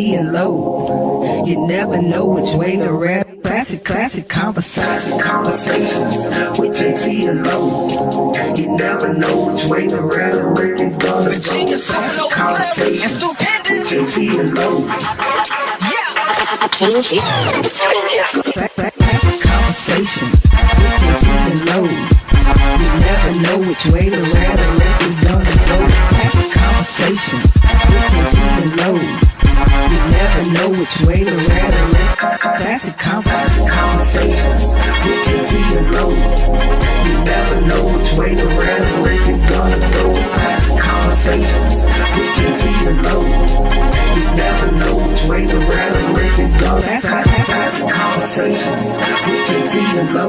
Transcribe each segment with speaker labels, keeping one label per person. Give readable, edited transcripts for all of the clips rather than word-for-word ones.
Speaker 1: Tea Lo. You never know which way to rap. Classic conversations with Jae Tea Lo. You never know which way the rhetoric is gonna go. Classic conversations with Jae Tea Lo. Classic conversations with Jae Tea Lo. You never know which way the rhetoric is gonna go. Classic conversations with Jae Tea Lo. You never know which way the rhetoric. Classic conversations with Jae Tea Lo. You never know which way the rhetoric is gonna go. Classic conversations with Jae Tea Lo. You never know which way the rhetoric is gonna go. Classic conversations with Jae Tea Lo.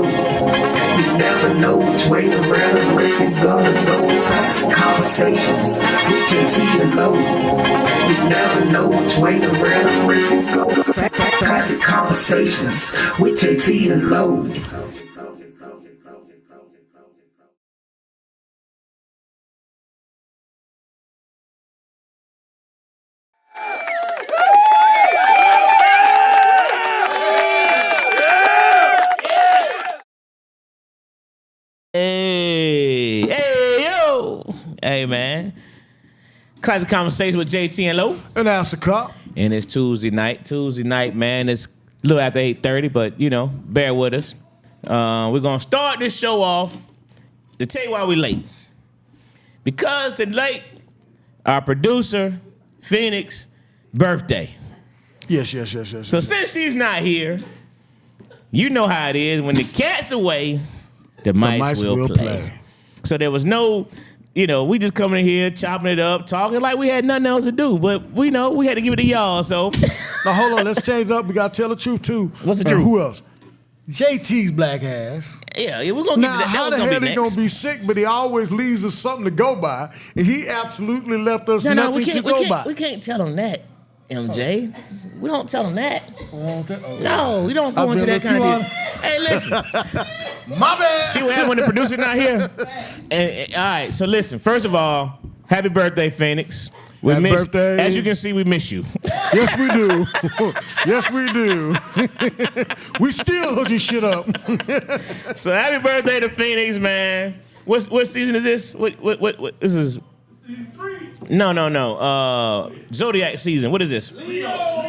Speaker 1: You never know which way the rhetoric is gonna go. Classic conversations with Jae Tea Lo. You never know which way the rhetoric is gonna go. Classic conversations with Jae Tea Lo.
Speaker 2: Hey, man. Classic Conversations with Jae Tea Lo.
Speaker 3: And that's the cop.
Speaker 2: And it's Tuesday night. Tuesday night, man, it's a little after 8:30, but, you know, bear with us. We're going to start this show off to tell you why we're late. Because tonight, our producer, Phoenix, birthday.
Speaker 3: Yes.
Speaker 2: So since she's not here, you know how it is. When the cat's away, the mice will play. So there was no... You know, we just coming in here, chopping it up, talking like we had nothing else to do. But we know we had to give it to y'all, so.
Speaker 3: Now, hold on. Let's change up. We got to tell the truth, too.
Speaker 2: What's the truth?
Speaker 3: Who else? JT's black ass.
Speaker 2: Yeah, we're going to get to that.
Speaker 3: Now, how the hell he going to be sick, but he always leaves us something to go by, and he absolutely left us nothing to go by.
Speaker 2: We can't tell him that, MJ. We don't tell him that.
Speaker 3: Okay.
Speaker 2: No, we don't go into that kind of thing. Hey, listen.
Speaker 3: My bad.
Speaker 2: See what happened when the producer's not here? And all right, so listen. First of all, happy birthday, Phoenix.
Speaker 3: Happy birthday.
Speaker 2: As you can see, we miss you.
Speaker 3: Yes, we do. Yes, we do. We still hooking shit up.
Speaker 2: So happy birthday to Phoenix, man. What season is this? What this is?
Speaker 4: Season 3.
Speaker 2: No. Zodiac season. What is this?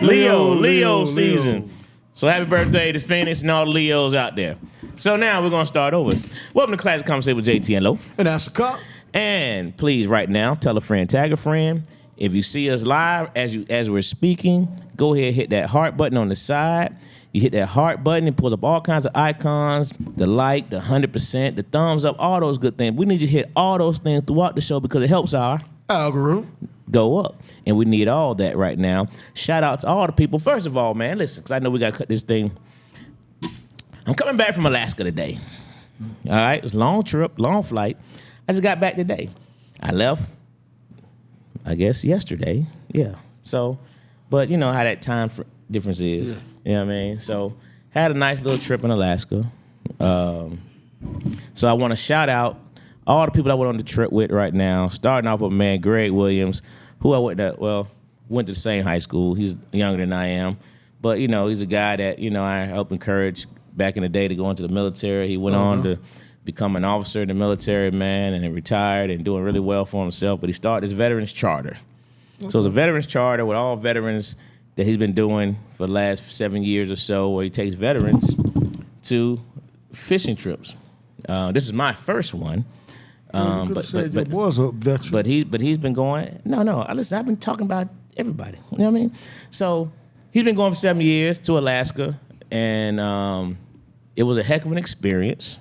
Speaker 2: Leo season. So happy birthday to Phoenix and all the Leos out there. So now we're going to start over. Welcome to Classic Conversation with Jae Tea Lo.
Speaker 3: And that's the cop.
Speaker 2: And please, right now, tell a friend, tag a friend. If you see us live as we're speaking, go ahead, hit that heart button on the side. You hit that heart button, it pulls up all kinds of icons, the like, the 100%, the thumbs up, all those good things. We need you to hit all those things throughout the show because it helps our
Speaker 3: algorithm
Speaker 2: go up. And we need all that right now. Shout out to all the people. First of all, man, listen, because I know we got to cut this thing. I'm coming back from Alaska today. All right? It was a long trip, long flight. I just got back today. I left, I guess, yesterday. Yeah. So, but you know how that time difference is. Yeah. You know what I mean? So, had a nice little trip in Alaska. So I want to shout out all the people I went on the trip with right now, starting off with man Greg Williams, who I went to the same high school. He's younger than I am. But, you know, he's a guy that, you know, I helped encourage back in the day to go into the military. He went on to become an officer in the military, man, and then retired and doing really well for himself. But he started his Veterans Charter. So it's a Veterans Charter with all veterans that he's been doing for the last 7 years or so, where he takes veterans to fishing trips. This is my first one.
Speaker 3: But was a veteran.
Speaker 2: But he's been going. No. Listen, I've been talking about everybody. You know what I mean? So he's been going for 7 years to Alaska, and it was a heck of an experience.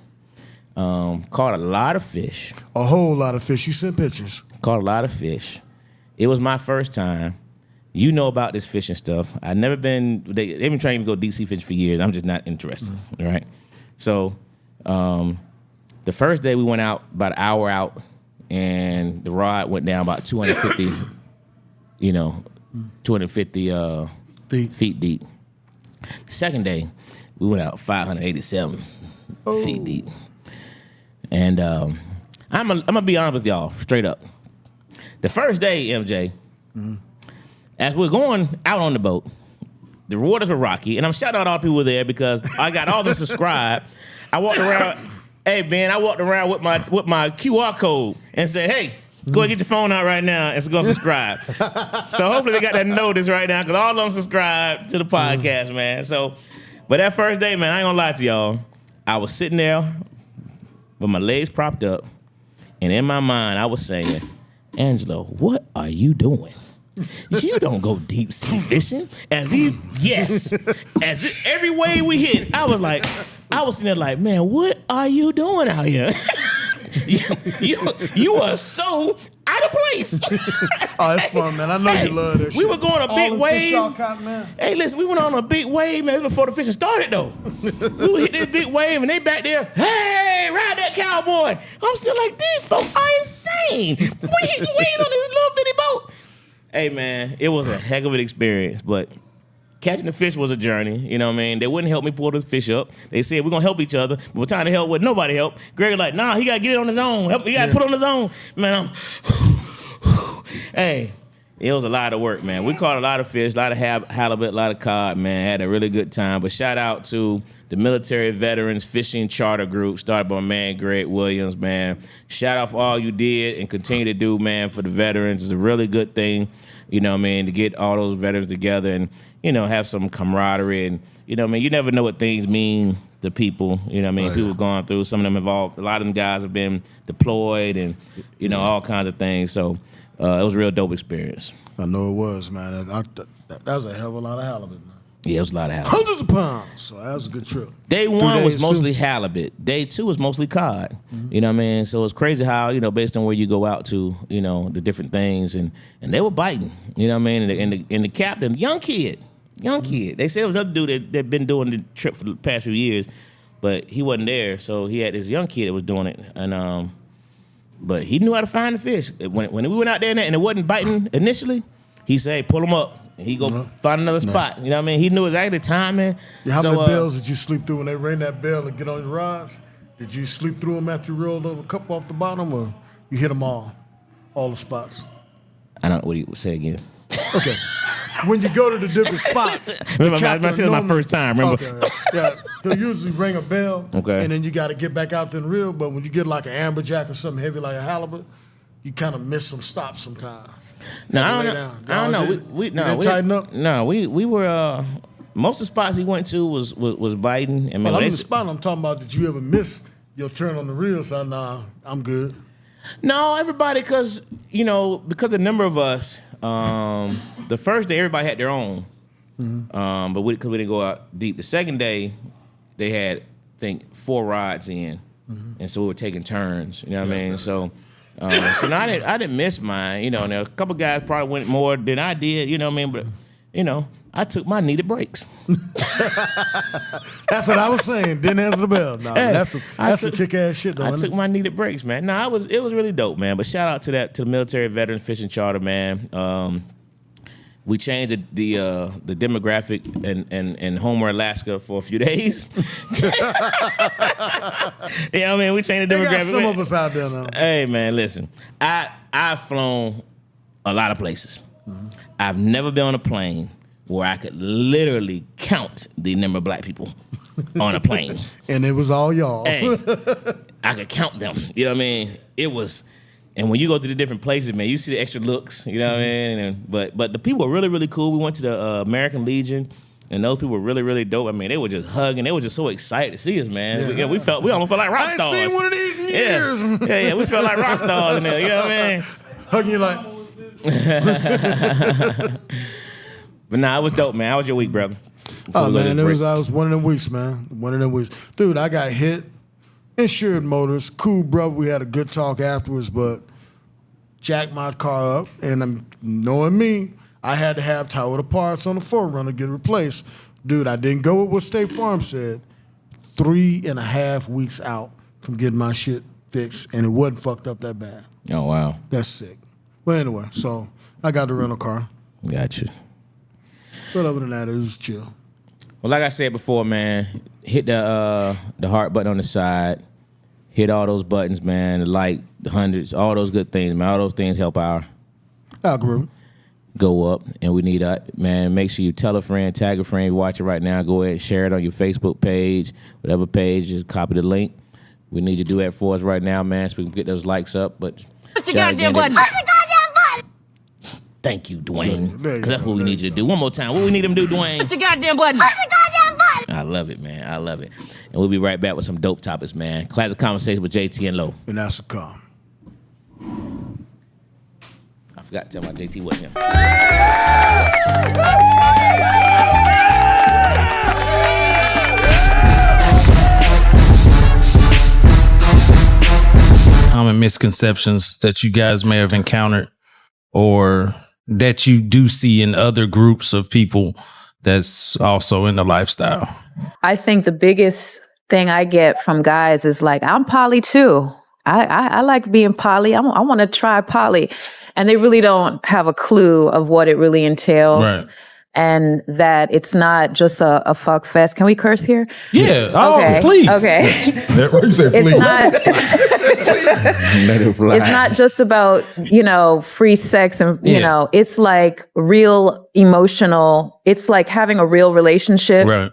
Speaker 2: Caught a lot of fish.
Speaker 3: A whole lot of fish. You sent pictures.
Speaker 2: Caught a lot of fish. It was my first time. You know about this fishing stuff. I've never been. They've been trying to go deep sea fishing for years. I'm just not interested. Right? So. The first day we went out about an hour out, and the rod went down about 250, 250 feet deep. The second day, we went out 587 feet deep. And I'm gonna be honest with y'all, straight up. The first day, MJ, as we're going out on the boat, the waters were rocky, and I'm shouting out all the people there because I got all of them subscribed. I walked around. Hey, man, I walked around with my QR code and said, hey, go and get your phone out right now and go subscribe. So hopefully they got that notice right now because all of them subscribe to the podcast, man. So, but that first day, man, I ain't gonna lie to y'all. I was sitting there with my legs propped up, and in my mind, I was saying, Angelo, what are you doing? You don't go deep sea fishing. Every wave we hit, I was sitting there like, man, what are you doing out here? you are so out of place.
Speaker 3: Oh, it's fun, man. I know you love that shit.
Speaker 2: We were going a big wave.
Speaker 3: Caught, man.
Speaker 2: Hey, listen, we went on a big wave, man, before the fishing started, though. We would hit this big wave, and they back there, hey, ride that cowboy. I'm still like, these folks are insane. We hitting waves on this little bitty boat. Hey, man, it was a heck of an experience, but catching the fish was a journey, you know what I mean? They wouldn't help me pull the fish up. They said, we're going to help each other. But we're trying to help with nobody help. Greg was like, nah, he got to get it on his own. He got to put it on his own. Man, hey, it was a lot of work, man. We caught a lot of fish, a lot of halibut, a lot of cod, man. Had a really good time. But shout out to the Military Veterans Fishing Charter Group, started by man Greg Williams, man. Shout out for all you did and continue to do, man, for the veterans. It's a really good thing, you know what I mean, to get all those veterans together and, you know, have some camaraderie. And, you know what I mean, you never know what things mean to people, you know what I mean, people going through, some of them involved. A lot of them guys have been deployed and, you know, all kinds of things. So it was a real dope experience.
Speaker 3: I know it was, man. That was a hell of a lot of halibut, man.
Speaker 2: Yeah, it was a lot of halibut.
Speaker 3: Hundreds of pounds. So that was a good trip.
Speaker 2: Day 1 was mostly halibut. Day 2 was mostly cod. You know what I mean? So it's crazy how, you know, based on where you go out to, you know, the different things. And they were biting. You know what I mean? And the captain, young kid. They said it was another dude that been doing the trip for the past few years, but he wasn't there. So he had this young kid that was doing it. And but he knew how to find the fish. When we went out there and it wasn't biting initially, he said, hey, pull them up. And he go find another spot. You know what I mean? He knew exactly the timing.
Speaker 3: Yeah, how many bells did you sleep through when they rang that bell to get on your rods? Did you sleep through them after you rolled over a couple off the bottom, or you hit them all the spots?
Speaker 2: I don't know what he would say again.
Speaker 3: Okay. When you go to the different spots.
Speaker 2: Remember, that was my first time, remember?
Speaker 3: Okay, yeah. They'll usually ring a bell,
Speaker 2: okay,
Speaker 3: and then you got to get back out there and reel. But when you get like an amberjack or something heavy like a halibut, you kind of miss some stops sometimes.
Speaker 2: No, I don't know. We
Speaker 3: tighten up?
Speaker 2: No, we were most of the spots he went to was biting. And
Speaker 3: I'm the spot I'm talking about. Did you ever miss your turn on the reel? So nah, I'm good.
Speaker 2: No, everybody, because the number of us, the first day everybody had their own, but because we didn't go out deep. The second day they had, I think, 4 rods in, and so we were taking turns. You know what I mean? So. So no, I didn't miss mine. You know, and a couple guys probably went more than I did. You know what I mean? But I took my needed breaks.
Speaker 3: That's what I was saying. Didn't answer the bell. No, hey, that's some kick ass shit though.
Speaker 2: I took my needed breaks, man. No, it was really dope, man. But shout out to the Military Veterans Fishing Charter, man. We changed the demographic in Homer, Alaska for a few days. Yeah, I mean, we changed the demographic.
Speaker 3: They got some of us out there now.
Speaker 2: Hey, man, listen. I've flown a lot of places. I've never been on a plane where I could literally count the number of black people on a plane.
Speaker 3: And it was all y'all.
Speaker 2: Hey, I could count them. You know what I mean? It was... And when you go to the different places, man, you see the extra looks, you know what I mean? But the people were really, really cool. We went to the American Legion, and those people were really, really dope. I mean, they were just hugging. They were just so excited to see us, man. We almost felt like rock stars.
Speaker 3: I ain't seen one of these in years.
Speaker 2: Yeah, we felt like rock stars in there, you know what I mean?
Speaker 3: Hugging you like...
Speaker 2: But nah, it was dope, man. How was your week, brother?
Speaker 3: Oh, man, I was one of them weeks, man. One of them weeks. Dude, I got hit. Insured Motors, cool, bro. We had a good talk afterwards, but jacked my car up, and knowing me, I had to have Toyota parts on the 4Runner to get it replaced. Dude, I didn't go with what State Farm said. 3.5 weeks out from getting my shit fixed, and it wasn't fucked up that bad.
Speaker 2: Oh, wow.
Speaker 3: That's sick. But anyway, so I got the rental car.
Speaker 2: Gotcha.
Speaker 3: But other than that, it was chill.
Speaker 2: Well, like I said before, man, hit the heart button on the side. Hit all those buttons, man. The like, the hundreds, all those good things, man. All those things help our
Speaker 3: algorithm.
Speaker 2: go up, and we need man. Make sure you tell a friend, tag a friend, watch it right now. Go ahead and share it on your Facebook page, whatever page. Just copy the link. We need you to do that for us right now, man, so we can get those likes up. But
Speaker 4: push your goddamn button. Push your goddamn button.
Speaker 2: Thank you, Dwayne. Because that's what we need you to do. One more time. What we need him to do, Dwayne?
Speaker 4: Push your goddamn button. Push your goddamn button.
Speaker 2: I love it, man. I love it. And we'll be right back with some dope topics, man. Classic Conversations with Jae Tea Lo.
Speaker 3: And that's a come.
Speaker 2: I forgot to tell my JT wasn't him.
Speaker 5: Common misconceptions that you guys may have encountered or that you do see in other groups of people that's also in the lifestyle?
Speaker 6: I think the biggest thing I get from guys is like, I'm poly too. I like being poly. I want to try poly. And they really don't have a clue of what it really entails.
Speaker 5: Right.
Speaker 6: And that it's not just a fuck fest. Can we curse here?
Speaker 5: Yeah.
Speaker 6: Okay.
Speaker 5: Oh, please.
Speaker 6: Okay.
Speaker 7: What you say, please?
Speaker 6: It's not. It's not just about, free sex and it's like real emotional. It's like having a real relationship.
Speaker 5: Right.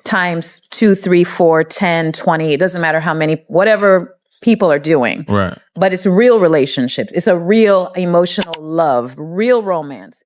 Speaker 6: Times 2, 3, 4, 10, 20. It doesn't matter how many, whatever people are doing.
Speaker 5: Right.
Speaker 6: But it's real relationships. It's a real emotional love, real romance.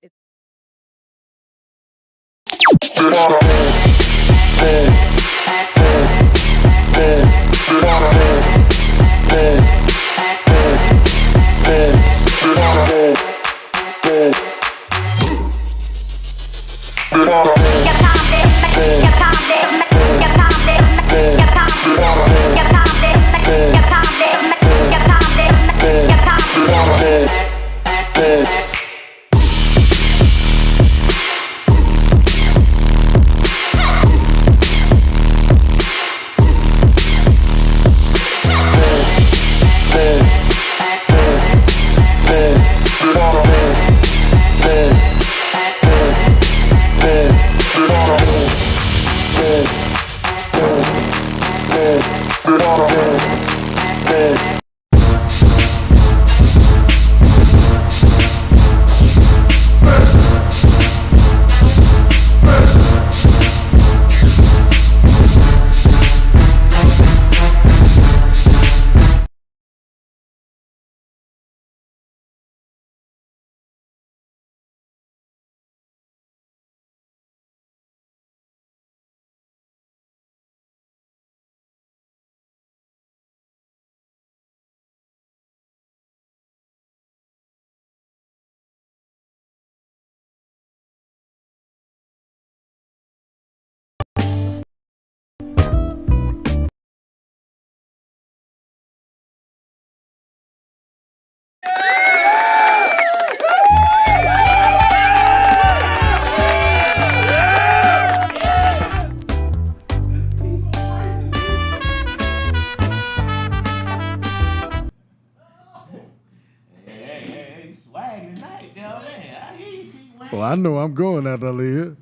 Speaker 3: Well, I know I'm going after I leave here.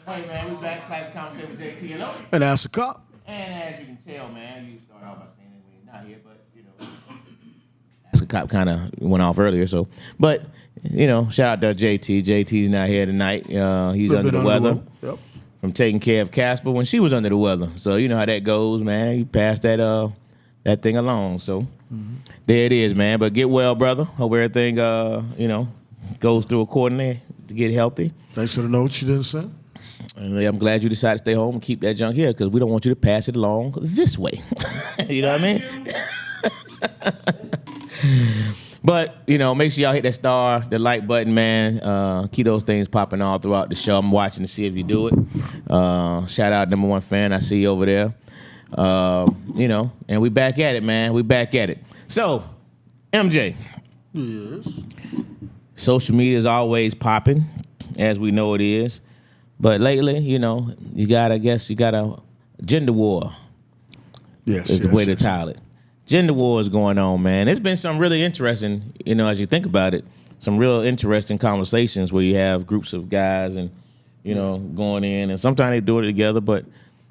Speaker 2: Hey, man, we back. Classic Conversation with Jae Tea Lo.
Speaker 3: And that's a cop.
Speaker 2: And as you can tell, man, you start off by saying that when you're not here, but, That's a cop kind of went off earlier, so. But, shout out to JT. JT's not here tonight. He's under the weather.
Speaker 3: Yep.
Speaker 2: From taking care of Casper when she was under the weather. So you know how that goes, man. You pass that thing along. So there it is, man. But get well, brother. Hope everything goes through accordingly to get healthy.
Speaker 3: Thanks for the notes you didn't send.
Speaker 2: And I'm glad you decided to stay home and keep that junk here because we don't want you to pass it along this way. You know what I mean? But, make sure y'all hit that star, the like button, man. Keep those things popping all throughout the show. I'm watching to see if you do it. Shout out number one fan. I see you over there. And we back at it, man. We back at it. So, MJ.
Speaker 3: Yes.
Speaker 2: Social media is always popping, as we know it is. But lately, you got a gender war.
Speaker 3: Yes,
Speaker 2: is the way to title it. Gender war is going on, man. It's been some really interesting, as you think about it, some real interesting conversations where you have groups of guys and, going in, and sometimes they do it together. But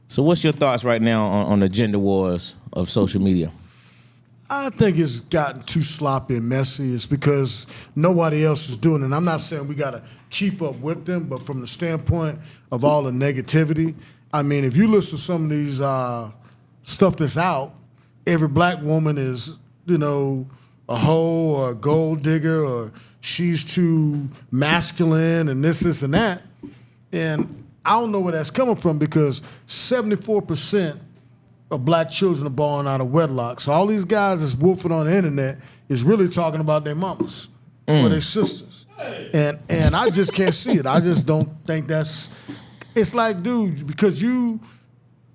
Speaker 2: so what's your thoughts right now on the gender wars of social media?
Speaker 3: I think it's gotten too sloppy and messy. It's because nobody else is doing it. And I'm not saying we got to keep up with them, but from the standpoint of all the negativity, I mean, if you listen to some of these stuff that's out, every black woman is, a hoe or a gold digger or she's too masculine and this and that. And I don't know where that's coming from because 74% of black children are born out of wedlock. So all these guys that's wolfing on the internet is really talking about their mamas or their sisters. And I just can't see it. I just don't think it's like, dude, because and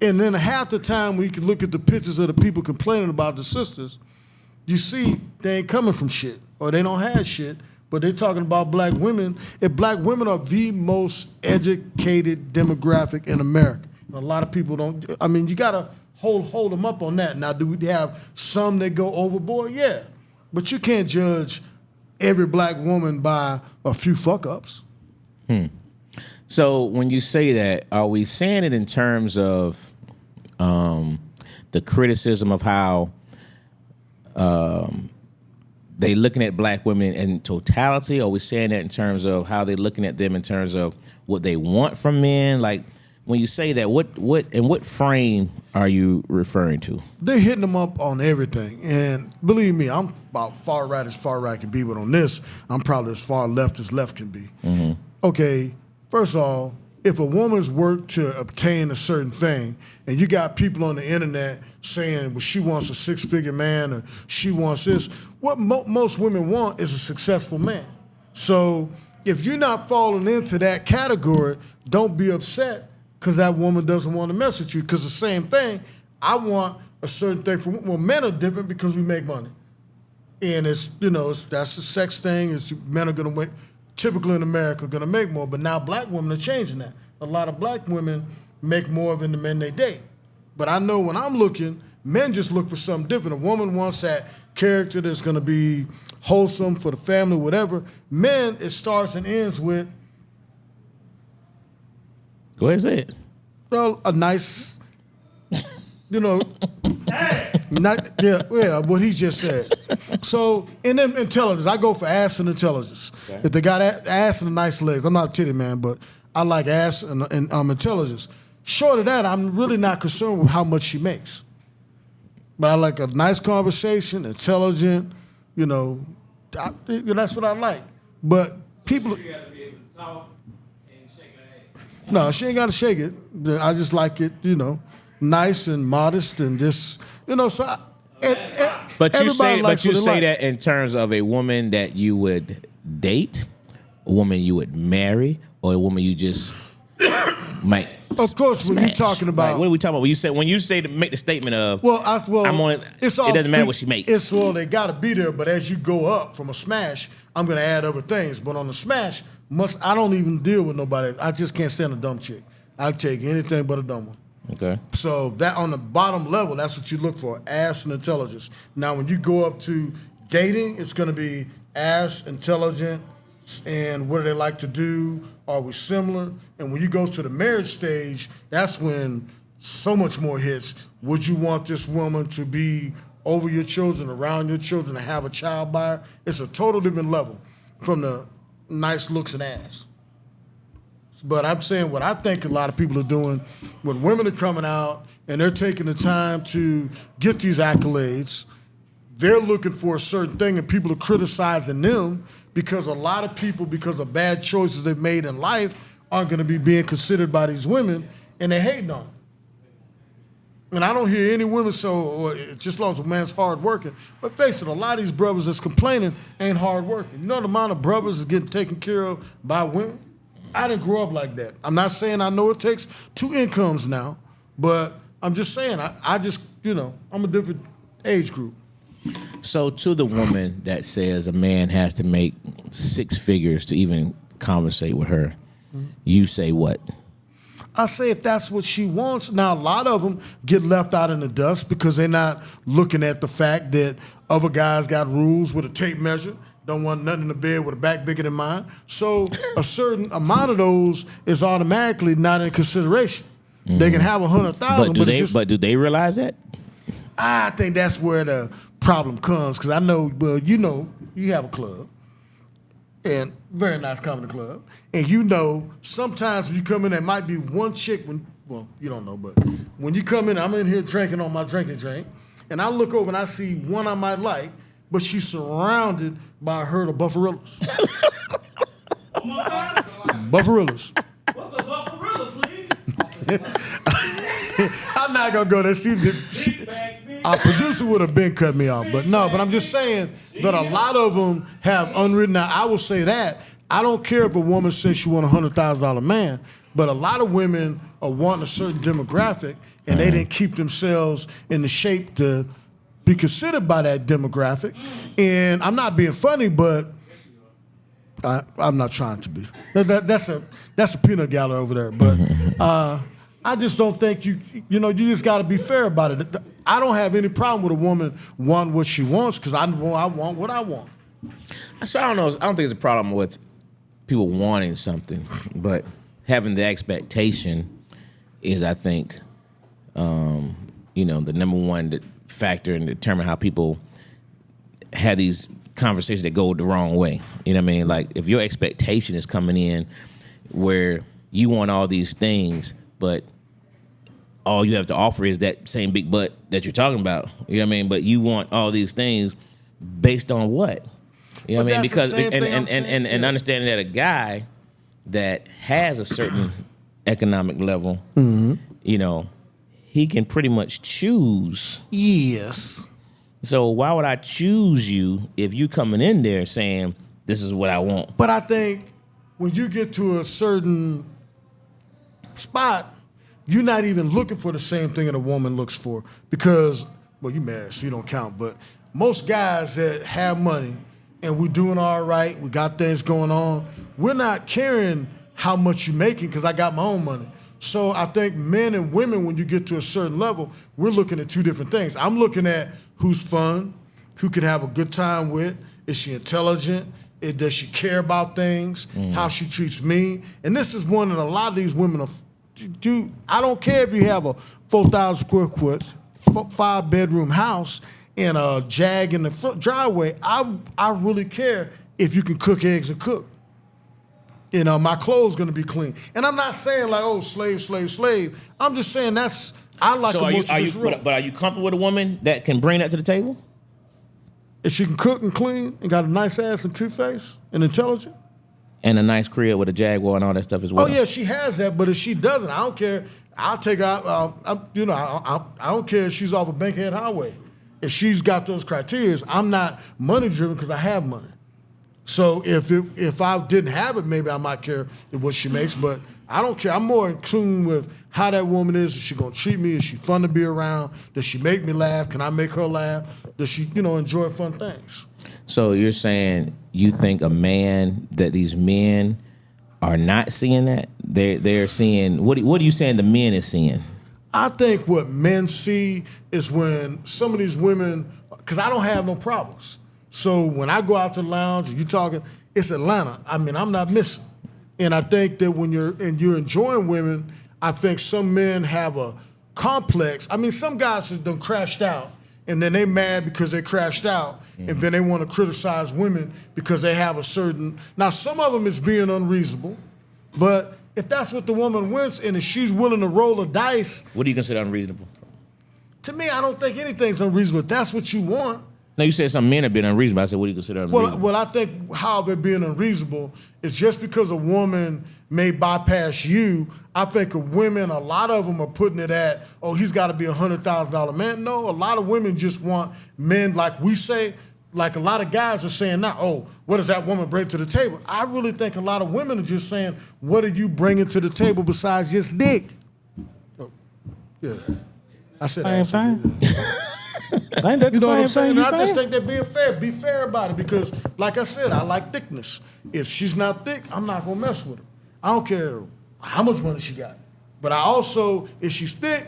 Speaker 3: then half the time when you can look at the pictures of the people complaining about the sisters, you see they ain't coming from shit or they don't have shit, but they're talking about black women. If black women are the most educated demographic in America, a lot of people don't, you gotta hold them up on that. Now, do we have some that go overboard? Yeah. But you can't judge every black woman by a few fuck-ups.
Speaker 2: So when you say that, are we saying it in terms of the criticism of how they looking at black women in totality? Or are we saying that in terms of how they looking at them in terms of what they want from men? Like, when you say that, what frame are you referring to?
Speaker 3: They're hitting them up on everything. And believe me, I'm about far right as far right can be, but on this, I'm probably as far left as left can be. Mm-hmm. Okay, first of all, if a woman's worked to obtain a certain thing, and you got people on the internet saying, well, she wants a six-figure man, or she wants this, what most women want is a successful man. So if you're not falling into that category, don't be upset because that woman doesn't want to mess with you. Because the same thing, I want a certain thing from, well, men are different because we make money. And it's, that's the sex thing. It's men are going to make, typically in America, going to make more. But now black women are changing that. A lot of black women make more than the men they date. But I know when I'm looking, men just look for something different. A woman wants that character that's going to be wholesome for the family, whatever. Men, it starts and ends with,
Speaker 2: go ahead and say it.
Speaker 3: well, a nice, what he just said. So, and then intelligence. I go for ass and intelligence. Okay. If they got ass and nice legs, I'm not a titty man, but I like ass and intelligence. Short of that, I'm really not concerned with how much she makes. But I like a nice conversation, intelligent, that's what I like. But people...
Speaker 5: You gotta be able to talk and shake her ass.
Speaker 3: No, she ain't got to shake it. I just like it, nice and modest and just, so.
Speaker 2: But you say that in terms of a woman that you would date, a woman you would marry, or a woman you just might.
Speaker 3: Of course,
Speaker 2: smash.
Speaker 3: when you're talking about,
Speaker 2: like, what are we talking about? When you say to make the statement of, I'm on.
Speaker 3: It
Speaker 2: doesn't matter what she makes.
Speaker 3: They got to be there. But as you go up from a smash, I'm gonna add other things. But on the smash, I don't even deal with nobody. I just can't stand a dumb chick. I take anything but a dumb one.
Speaker 2: Okay.
Speaker 3: So that on the bottom level, that's what you look for: ass and intelligence. Now, when you go up to dating, it's gonna be ass, intelligent, and what do they like to do? Are we similar? And when you go to the marriage stage, that's when so much more hits. Would you want this woman to be over your children, around your children, to have a child by her? It's a total different level from the nice looks and ass. But I'm saying what I think a lot of people are doing, when women are coming out and they're taking the time to get these accolades, they're looking for a certain thing and people are criticizing them because a lot of people, because of bad choices they've made in life, aren't going to be being considered by these women, and they're hating on them. And I don't hear any women just as long as a man's hard working. But face it, a lot of these brothers that's complaining ain't hard working. You know the amount of brothers that getting taken care of by women? I didn't grow up like that. I'm not saying I know it takes two incomes now, but I'm just saying I just, I'm a different age group.
Speaker 2: So to the woman that says a man has to make six figures to even conversate with her, you say what?
Speaker 3: I say if that's what she wants. Now, a lot of them get left out in the dust because they're not looking at the fact that other guys got rules with a tape measure, don't want nothing in the bed with a back bigger than mine. So a certain amount of those is automatically not in consideration. Mm-hmm. They can have 100,000,
Speaker 2: but do they realize that?
Speaker 3: I think that's where the problem comes, because I know, well, you have a club, and very nice comedy club, and sometimes when you come in, there might be one chick, you don't know, but when you come in, I'm in here drinking on my drinking drink, and I look over and I see one I might like, but she's surrounded by a herd of buffarillas. Buffarillas.
Speaker 5: What's a buffarilla, please?
Speaker 3: I'm not gonna go there. Our producer would have been cut me off, but I'm just saying that a lot of them have unwritten. Now, I will say that I don't care if a woman says she want $100,000 man, but a lot of women are wanting a certain demographic, and they didn't keep themselves in the shape to be considered by that demographic. And I'm not being funny, but I'm not trying to be. That's a peanut gallery over there, but. I just don't think you just got to be fair about it. I don't have any problem with a woman wanting what she wants, because I want what I want.
Speaker 2: So I don't know. I don't think it's a problem with people wanting something, but having the expectation is, I think, the number one factor in determining how people have these conversations that go the wrong way. You know what I mean? Like, if your expectation is coming in where you want all these things, but all you have to offer is that same big butt that you're talking about. You know what I mean? But you want all these things based on what? You know what I mean? Because and understanding that a guy that has a certain economic level, he can pretty much choose.
Speaker 3: Yes.
Speaker 2: So why would I choose you if you coming in there saying this is what I want?
Speaker 3: But I think when you get to a certain spot, you're not even looking for the same thing that a woman looks for, because, well, you married, so you don't count, but most guys that have money and we're doing all right, we got things going on, we're not caring how much you're making, because I got my own money. So I think men and women, when you get to a certain level, we're looking at two different things. I'm looking at who's fun, who can have a good time with, is she intelligent, does she care about things, how she treats me, and this is one that a lot of these women are. Dude, I don't care if you have a 4,000 square foot, 5-bedroom house and a Jag in the front driveway. I really care if you can cook eggs and cook. My clothes gonna be clean. And I'm not saying like, oh, slave, slave, slave. I'm just saying I like. So
Speaker 2: are you comfortable with a woman that can bring that to the table?
Speaker 3: If she can cook and clean and got a nice ass and cute face and intelligent.
Speaker 2: And a nice crib with a Jaguar and all that stuff as well.
Speaker 3: Oh yeah, she has that. But if she doesn't, I don't care. I'll take her out. I don't care if she's off a Bankhead Highway. If she's got those criteria, I'm not money driven because I have money. So if I didn't have it, maybe I might care what she makes. But I don't care. I'm more in tune with how that woman is. Is she gonna treat me? Is she fun to be around? Does she make me laugh? Can I make her laugh? Does she enjoy fun things?
Speaker 2: So you're saying you think a man that these men are not seeing that? They're seeing, what are you saying the men is seeing?
Speaker 3: I think what men see is when some of these women, because I don't have no problems. So when I go out to the lounge and you talking, it's Atlanta. I mean, I'm not missing. And I think that when you're enjoying women, I think some men have a complex. I mean, some guys have done crashed out and then they mad because they crashed out. And then they want to criticize women because they have a certain... Now, some of them is being unreasonable, but if that's what the woman wants and if she's willing to roll the dice...
Speaker 2: What do you consider unreasonable?
Speaker 3: To me, I don't think anything's unreasonable. If that's what you want...
Speaker 2: No, you said some men have been unreasonable. I said, what do you consider unreasonable?
Speaker 3: Well, I think how they're being unreasonable is just because a woman may bypass you. I think of women, a lot of them are putting it at, oh, he's got to be $100,000 man. No, a lot of women just want men, like we say... Like a lot of guys are saying now, oh, what does that woman bring to the table? I really think a lot of women are just saying, what are you bringing to the table besides just dick? Oh, yeah. I said
Speaker 5: same thing. Ain't that the
Speaker 3: what I'm
Speaker 5: same thing?
Speaker 3: I just think they're being fair. Be fair about it because, like I said, I like thickness. If she's not thick, I'm not going to mess with her. I don't care how much money she got. But I also, if she's thick,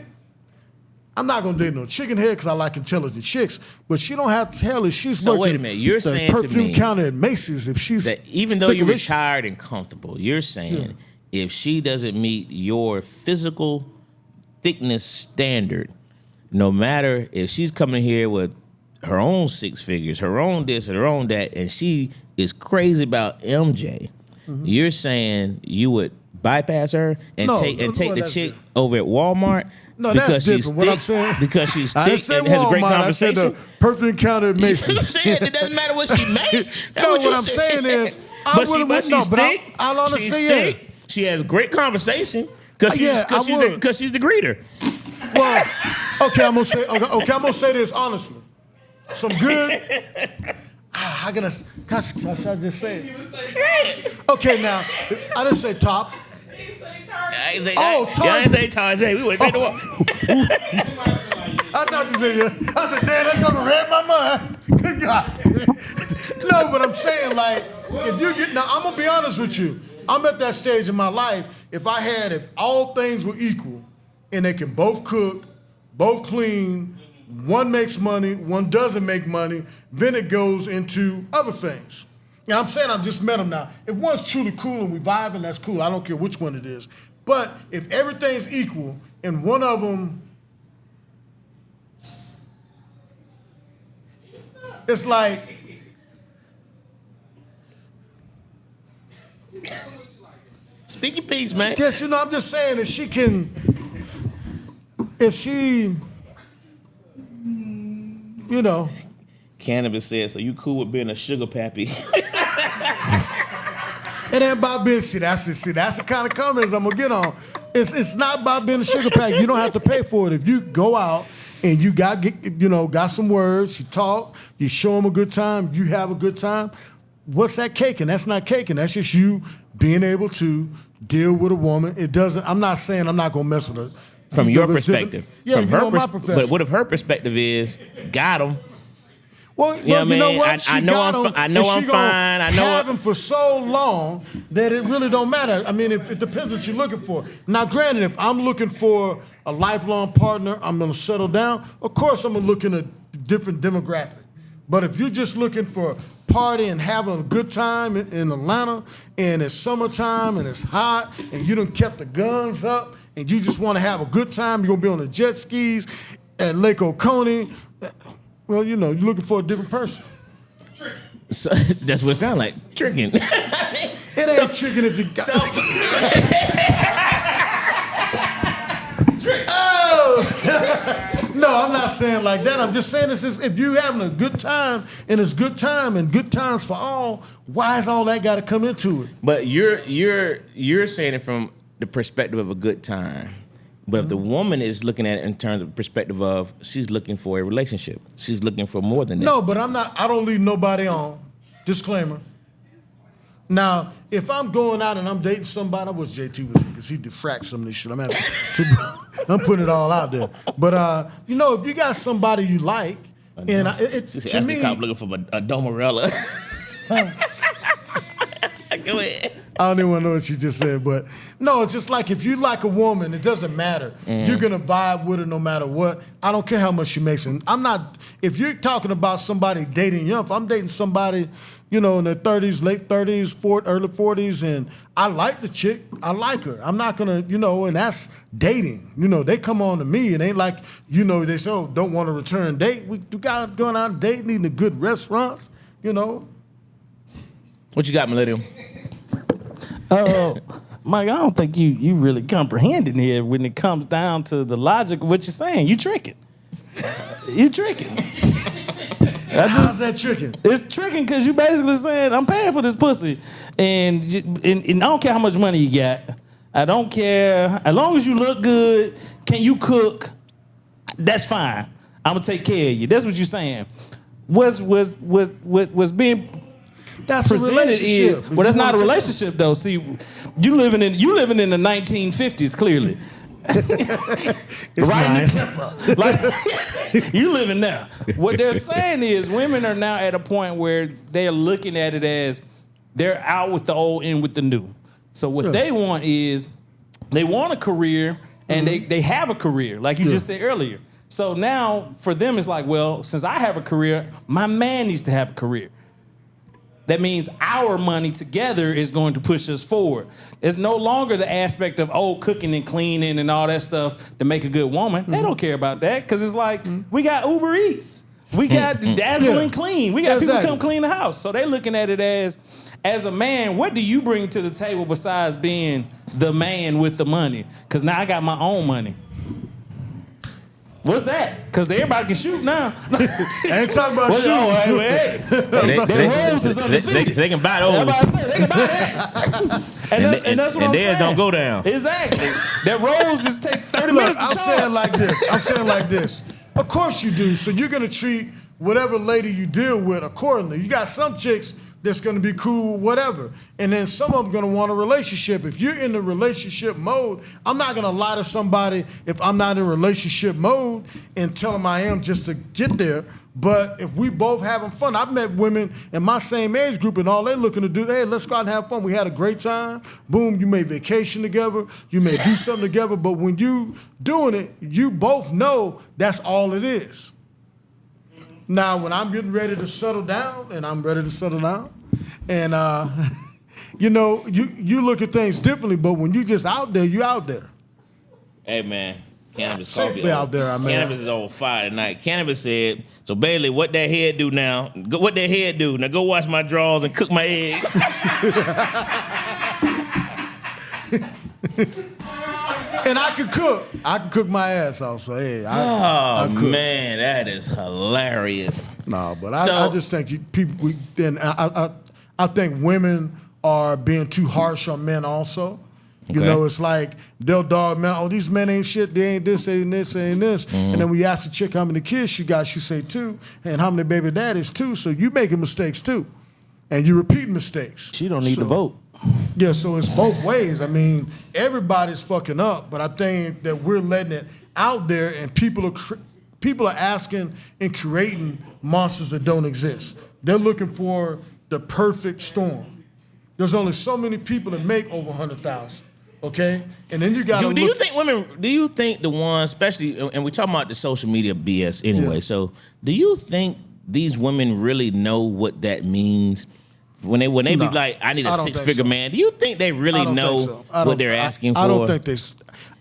Speaker 3: I'm not gonna date no chicken head because I like intelligent chicks, but she don't have to tell if she's
Speaker 2: so wait a minute, you're saying to me
Speaker 3: perfume counter at Macy's if she's
Speaker 2: that even though you're retired and comfortable, you're saying if she doesn't meet your physical thickness standard, no matter if she's coming here with her own six figures, her own this and her own that, and she is crazy about MJ. You're saying you would bypass her and take the chick over at Walmart?
Speaker 3: No, that's different. What I'm saying,
Speaker 2: because she's
Speaker 3: I
Speaker 2: thick
Speaker 3: didn't say
Speaker 2: and has a great
Speaker 3: Walmart,
Speaker 2: conversation.
Speaker 3: I said the perfect encounter at Macy's.
Speaker 2: You saying it doesn't matter what she made.
Speaker 3: No, what I'm saying is,
Speaker 2: but she's thick.
Speaker 3: I'll honestly
Speaker 2: She's
Speaker 3: say
Speaker 2: thick. She has great conversation because she's the greeter.
Speaker 3: Well, okay, I'm gonna say this honestly. Some good. How can I just say it? Okay, now I didn't say top.
Speaker 2: I didn't say
Speaker 3: Target.
Speaker 2: I didn't say Target. We went right to walk.
Speaker 3: I thought you said yeah. I said, damn, that gonna read my mind. Good God. No, but I'm saying, like, if you get now, I'm gonna be honest with you. I'm at that stage in my life. If all things were equal, and they can both cook, both clean, one makes money, one doesn't make money, then it goes into other things. And I'm saying I've just met them now. If one's truly cool and we vibing, that's cool. I don't care which one it is. But if everything's equal and one of them, it's like,
Speaker 2: speak your piece, man.
Speaker 3: yes, I'm just saying if she,
Speaker 2: Cannabis says, so you cool with being a sugar pappy?
Speaker 3: It ain't about being, that's the kind of comments I'm gonna get on. It's not about being a sugar pack. You don't have to pay for it. If you go out and you got some words, you talk, you show them a good time, you have a good time, what's that caking? That's not caking. That's just you being able to deal with a woman. I'm not saying I'm not gonna mess with her.
Speaker 2: From your perspective.
Speaker 3: Yeah,
Speaker 2: from her
Speaker 3: my profession.
Speaker 2: But what if her perspective is, got him?
Speaker 3: Well,
Speaker 2: you know
Speaker 3: what?
Speaker 2: I know I'm fine. I know
Speaker 3: have him for so long that it really don't matter. I mean, it depends what you're looking for. Now, granted, if I'm looking for a lifelong partner, I'm gonna settle down. Of course, I'm gonna look in a different demographic. But if you're just looking for party and having a good time in Atlanta, and it's summertime and it's hot, and you done kept the guns up, and you just want to have a good time, you're gonna be on the jet skis at Lake Oconee. Well, you're looking for a different person.
Speaker 2: So, that's what it sounds like, tricking.
Speaker 3: It ain't tricking if you got... Oh! No, I'm not saying like that. I'm just saying this is if you having a good time and it's good time and good times for all, why is all that got to come into it?
Speaker 2: But you're saying it from the perspective of a good time. But if the woman is looking at it in terms of perspective of she's looking for a relationship, she's looking for more than that.
Speaker 3: No, but I don't leave nobody on. Disclaimer. Now, if I'm going out and I'm dating somebody, I wish JT was here because he defracts some of this shit. I'm putting it all out there. But if you got somebody you like, and to me,
Speaker 2: cop looking for a Domarella. Go ahead.
Speaker 3: I don't even want to know what you just said, but no, it's just like if you like a woman, it doesn't matter. You're gonna vibe with her no matter what. I don't care how much she makes. And if you're talking about somebody dating young, if I'm dating somebody, in their 30s, late 30s, early 40s, and I like the chick, I like her. I'm not gonna, and that's dating. They come on to me, it ain't like, they say, oh, don't want to return date. We got going out dating, eating the good restaurants,
Speaker 2: What you got, Millennium?
Speaker 7: Mike, I don't think you really comprehending here when it comes down to the logic of what you're saying. You tricking. You tricking.
Speaker 3: How's that tricking?
Speaker 7: It's tricking because you basically saying, I'm paying for this pussy. And I don't care how much money you got. I don't care. As long as you look good, can you cook? That's fine. I'm going to take care of you. That's what you're saying. What's being...
Speaker 3: That's
Speaker 7: presented is that's not a relationship though. See, you living in the 1950s clearly.
Speaker 3: Nice.
Speaker 7: Like you living now. What they're saying is women are now at a point where they're looking at it as they're out with the old, in with the new. So what they want is they want a career and they have a career, like you just said earlier. So now for them it's like, well, since I have a career, my man needs to have a career. That means our money together is going to push us forward. It's no longer the aspect of, cooking and cleaning and all that stuff to make a good woman. They don't care about that because it's like, we got Uber Eats. We got the dazzling
Speaker 3: Yeah.
Speaker 7: clean. We got people
Speaker 3: Exactly.
Speaker 7: come clean the house. So they looking at it as a man, what do you bring to the table besides being the man with the money? Because now I got my own money. What's that? Because everybody can shoot now.
Speaker 3: I ain't talking about shooting.
Speaker 7: Oh, hey.
Speaker 2: They can buy those.
Speaker 7: They can buy that. and that's what I'm saying.
Speaker 2: Theirs don't go down.
Speaker 7: Exactly. That rose just take 30 minutes to
Speaker 3: I'm
Speaker 7: charge.
Speaker 3: saying like this. Of course you do. So you're gonna treat whatever lady you deal with accordingly. You got some chicks that's gonna be cool, whatever. And then some of them gonna want a relationship. If you're in the relationship mode, I'm not gonna lie to somebody if I'm not in relationship mode and tell them I am just to get there. But if we both having fun, I've met women in my same age group and all they're looking to do, hey, let's go out and have fun. We had a great time. Boom, you may vacation together. You may do something together. But when you doing it, you both know that's all it is. Now, when I'm getting ready to settle down, and and you look at things differently, but when you just out there, you out there.
Speaker 2: Hey man, cannabis
Speaker 3: Safely
Speaker 2: coffee
Speaker 3: out there, I mean.
Speaker 2: Cannabis is on fire tonight. Cannabis said, so basically what that head do now, what that head do, now go wash my drawers and cook my eggs.
Speaker 3: And I can cook. I can cook my ass off. So hey, I cook.
Speaker 2: Man, that is hilarious.
Speaker 3: No, but I just think I think women are being too harsh on men also. You
Speaker 2: Okay.
Speaker 3: know, it's like they'll dog men, oh, these men ain't shit, they ain't this, ain't this, ain't this.
Speaker 2: Mm-hmm.
Speaker 3: And then we ask the chick how many kids she got, she say 2, and how many baby daddies 2, so you making mistakes too. And you repeat mistakes.
Speaker 7: She don't need to vote.
Speaker 3: Yeah, so it's both ways. I mean, everybody's fucking up, but I think that we're letting it out there, and people are asking and creating monsters that don't exist. They're looking for the perfect storm. There's only so many people that make over 100,000. Okay, and then you got.
Speaker 2: Do you think women? Do you think the ones, especially, and we talking about the social media BS anyway?
Speaker 3: Yeah.
Speaker 2: So, do you think these women really know what that means? When they be like, I need a 6-figure man. Do you think they really know what they're asking for?
Speaker 3: I don't think they.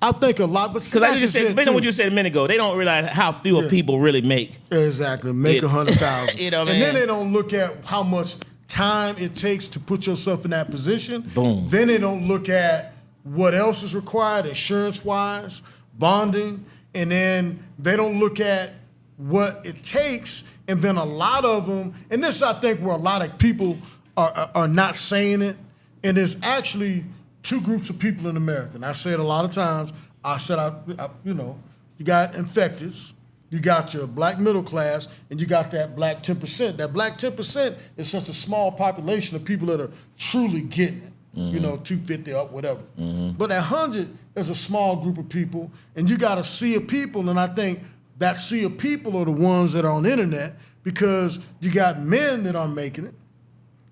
Speaker 3: I think a lot, but
Speaker 2: because I just said, based on what you said a minute ago, they don't realize how few people really make.
Speaker 3: Exactly, make 100,000.
Speaker 2: You know what I
Speaker 3: and
Speaker 2: mean?
Speaker 3: then they don't look at how much time it takes to put yourself in that position.
Speaker 2: Boom.
Speaker 3: Then they don't look at what else is required, insurance-wise, bonding, and then they don't look at what it takes. And then a lot of them, and this I think where a lot of people are not saying it, and there's actually 2 groups of people in America. And I say it a lot of times. I said, you got infecteds, you got your black middle class, and you got that black 10%. That black 10% is such a small population of people that are truly getting it. Mm-hmm. 250 up, whatever. Mm-hmm. But that 100 is a small group of people, and you got a sea of people, and I think that sea of people are the ones that are on the internet, because you got men that aren't making it,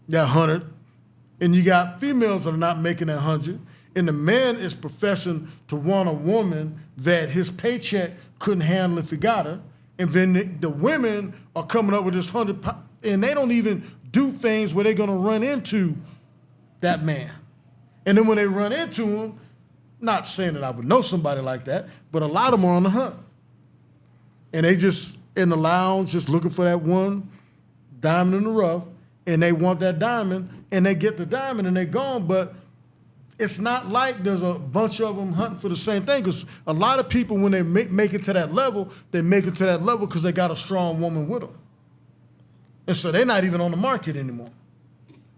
Speaker 3: that 100, and you got females that are not making that 100, and the man is professing to want a woman that his paycheck couldn't handle if he got her, and then the women are coming up with this 100, and they don't even do things where they're gonna run into that man. And then when they run into him, not saying that I would know somebody like that, but a lot of them are on the hunt. And they just in the lounge, just looking for that one diamond in the rough, and they want that diamond, and they get the diamond and they're gone. But it's not like there's a bunch of them hunting for the same thing, because a lot of people, when they make it to that level, they make it to that level because they got a strong woman with them. And so they're not even on the market anymore.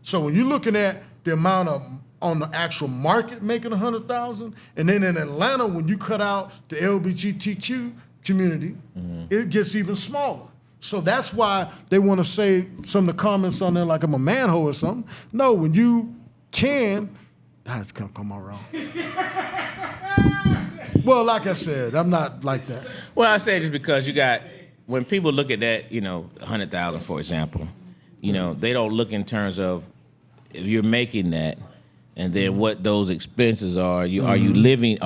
Speaker 3: So when you're looking at the amount of on the actual market making 100,000, and then in Atlanta, when you cut out the LGBTQ community, it gets even smaller. So that's why they want to say some of the comments on there like I'm a manhole or something. No, when you can, that's gonna come out wrong. Well, like I said, I'm not like that.
Speaker 2: Well, I say just because you got, when people look at that, 100,000, for example, they don't look in terms of if you're making that, and then what those expenses are. Are you living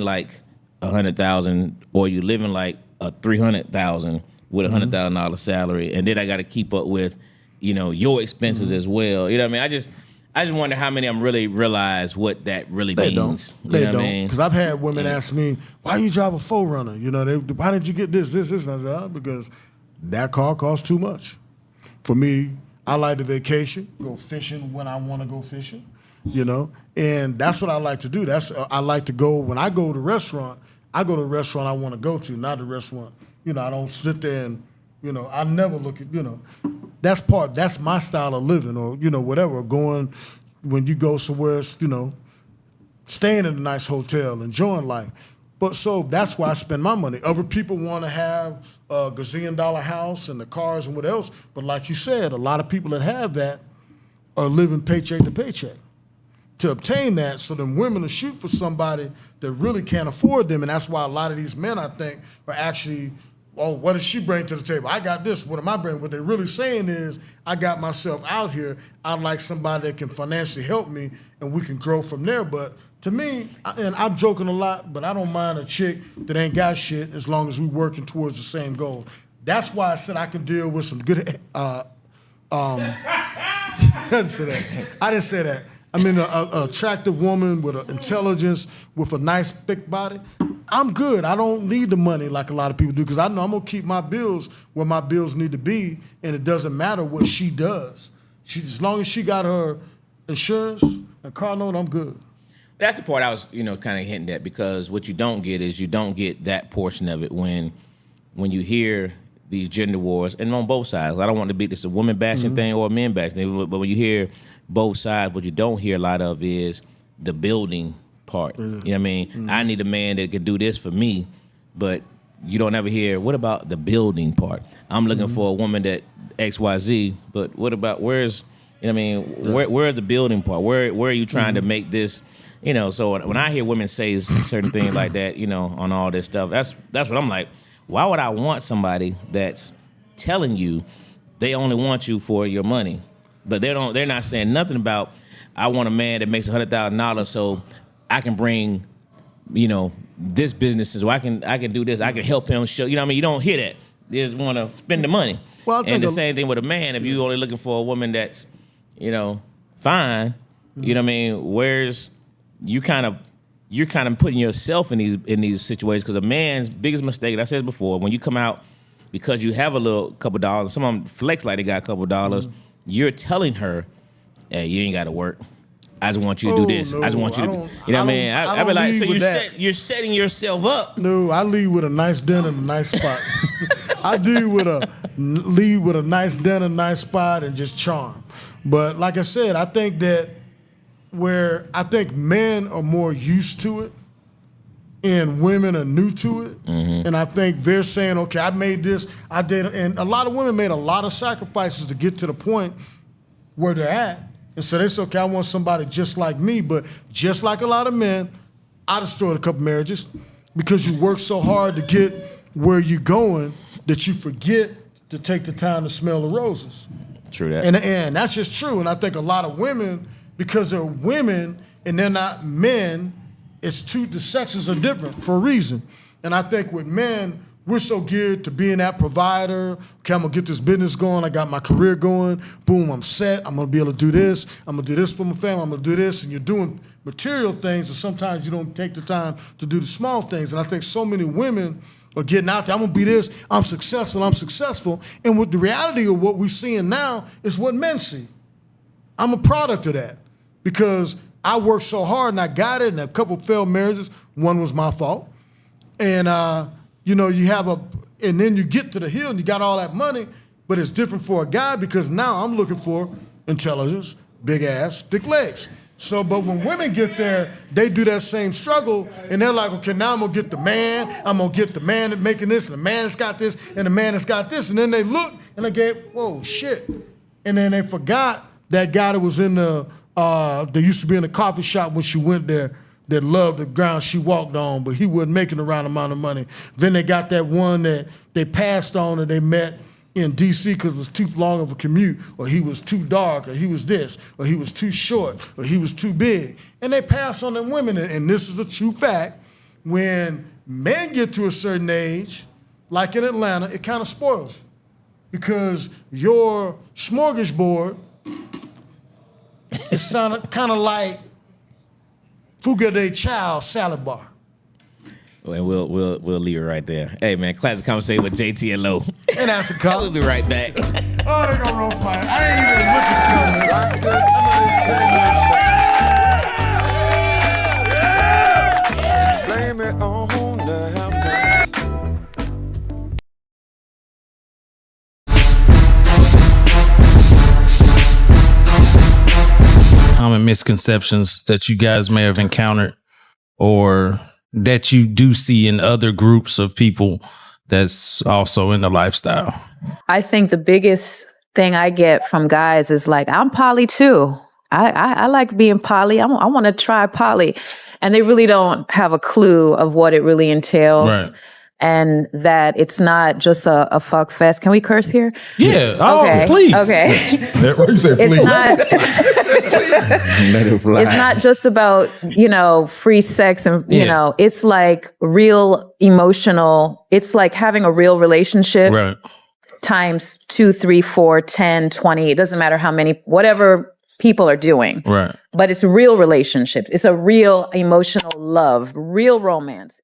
Speaker 2: like 100,000, or are you living like a 300,000 with $100,000 salary, and then I got to keep up with, your expenses as well. You know what I mean? I just wonder how many of them really realize what that really means.
Speaker 3: They don't.
Speaker 2: What I mean?
Speaker 3: Because I've had women ask me, why you drive a 4Runner? Why did you get this? And I said, because that car costs too much. For me, I like to vacation, go fishing when I want to go fishing, you know, and that's what I like to do. I like to go, when I go to the restaurant, I go to the restaurant I want to go to, not the restaurant, you know, I don't sit there and, you know, I never look at, you know, that's my style of living, or, you know, whatever, going, when you go somewhere, you know, staying in a nice hotel, enjoying life. But so that's why I spend my money. Other people want to have a gazillion-dollar house and the cars and what else. But like you said, a lot of people that have that are living paycheck to paycheck. To obtain that, so then women will shoot for somebody that really can't afford them. And that's why a lot of these men, I think, are actually, oh, what does she bring to the table? I got this, what am I bringing? What they're really saying is, I got myself out here. I'd like somebody that can financially help me and we can grow from there. But to me, and I'm joking a lot, but I don't mind a chick that ain't got shit as long as we working towards the same goal. That's why I said I can deal with some good, I didn't say that. I didn't say that. I mean, an attractive woman with an intelligence, with a nice thick body, I'm good. I don't need the money like a lot of people do, because I know I'm gonna keep my bills where my bills need to be, and it doesn't matter what she does. As long as she got her insurance and car note, I'm good.
Speaker 2: That's the part I was, you know, kind of hinting at, because what you don't get is you don't get that portion of it when you hear these gender wars, and on both sides. I don't want to be this a woman bashing thing or a men bashing thing, but when you hear both sides, what you don't hear a lot of is the building part. You know what I mean? I need a man that can do this for me, but you don't ever hear, what about the building part? I'm looking for a woman that XYZ, but what about, where's, you know what I mean? Where's the building part? Where are you trying to make this, you know? So when I hear women say certain things like that, you know, on all this stuff, that's what I'm like, why would I want somebody that's telling you they only want you for your money, but they're not saying nothing about, I want a man that makes $100,000 so I can bring, you know, this business, so I can do this, I can help him show, you know what I mean? You don't hear that. They just want to spend the money. Well, and the same thing with a man, if you're only looking for a woman that's, you know, fine, you know what I mean? Where's, you're kind of putting yourself in these situations, because a man's biggest mistake, and I said it before, when you come out because you have a couple dollars, some of them flex like they got a couple dollars, you're telling her, hey, you ain't got to work. I just want you to do this. No, I just want you to, you know what I mean? I be like, so you're setting yourself up.
Speaker 3: No, I lead with a nice dinner and a nice spot. I do lead with a nice dinner, nice spot, and just charm. But like I said, I think that where I think men are more used to it and women are new to it. And I think they're saying, okay, I made this, I did, and a lot of women made a lot of sacrifices to get to the point where they're at. And so they say, okay, I want somebody just like me, but just like a lot of men, I destroyed a couple marriages because you work so hard to get where you're going that you forget to take the time to smell the roses.
Speaker 2: True that.
Speaker 3: And that's just true. And I think a lot of women, because they're women and they're not men, the sexes are different for a reason. And I think with men, we're so geared to being that provider. Okay, I'm gonna get this business going. I got my career going. Boom, I'm set. I'm gonna be able to do this. I'm gonna do this for my family. I'm gonna do this. And you're doing material things, and sometimes you don't take the time to do the small things. And I think so many women are getting out there. I'm gonna be this. I'm successful. And with the reality of what we're seeing now is what men see. I'm a product of that because I worked so hard and I got it. And a couple failed marriages. One was my fault. And you know, and then you get to the hill and you got all that money, but it's different for a guy because now I'm looking for intelligence, big ass, thick legs. So, but when women get there, they do that same struggle and they're like, okay, now I'm gonna get the man, that's making this, and the man that's got this, and the man that's got this. And then they look and they go, whoa, shit. And then they forgot that guy that was in that used to be in the coffee shop when she went there, that loved the ground she walked on, but he wasn't making the right amount of money. Then they got that one that they passed on and they met in D.C. because it was too long of a commute, or he was too dark, or he was this, or he was too short, or he was too big. And they pass on them women, and this is a true fact. When men get to a certain age, like in Atlanta, it kind of spoils you because your smorgasbord is kind of like Fuga de Chow salad bar.
Speaker 2: And we'll leave it right there. Hey man, Classic Conversation with Jae Tea Lo.
Speaker 3: And that's a call.
Speaker 2: We'll be right back.
Speaker 3: Oh, they gonna roast my ass. I ain't even looking for it.
Speaker 8: Blame it on the house.
Speaker 5: Common misconceptions that you guys may have encountered or that you do see in other groups of people that's also in the lifestyle?
Speaker 6: I think the biggest thing I get from guys is like, I'm poly too. I like being poly. I want to try poly. And they really don't have a clue of what it really entails.
Speaker 5: Right.
Speaker 6: And that it's not just a fuck fest. Can we curse here?
Speaker 5: Yeah. Oh,
Speaker 6: Okay.
Speaker 5: please.
Speaker 6: Okay.
Speaker 3: What you say, please?
Speaker 6: It's not.
Speaker 2: Let it fly.
Speaker 6: It's not just about, free sex and, it's like real emotional. It's like having a real relationship
Speaker 5: Right.
Speaker 6: times 2, 3, 4, 10, 20. It doesn't matter how many, whatever people are doing.
Speaker 5: Right.
Speaker 6: But it's real relationships. It's a real emotional love, real romance.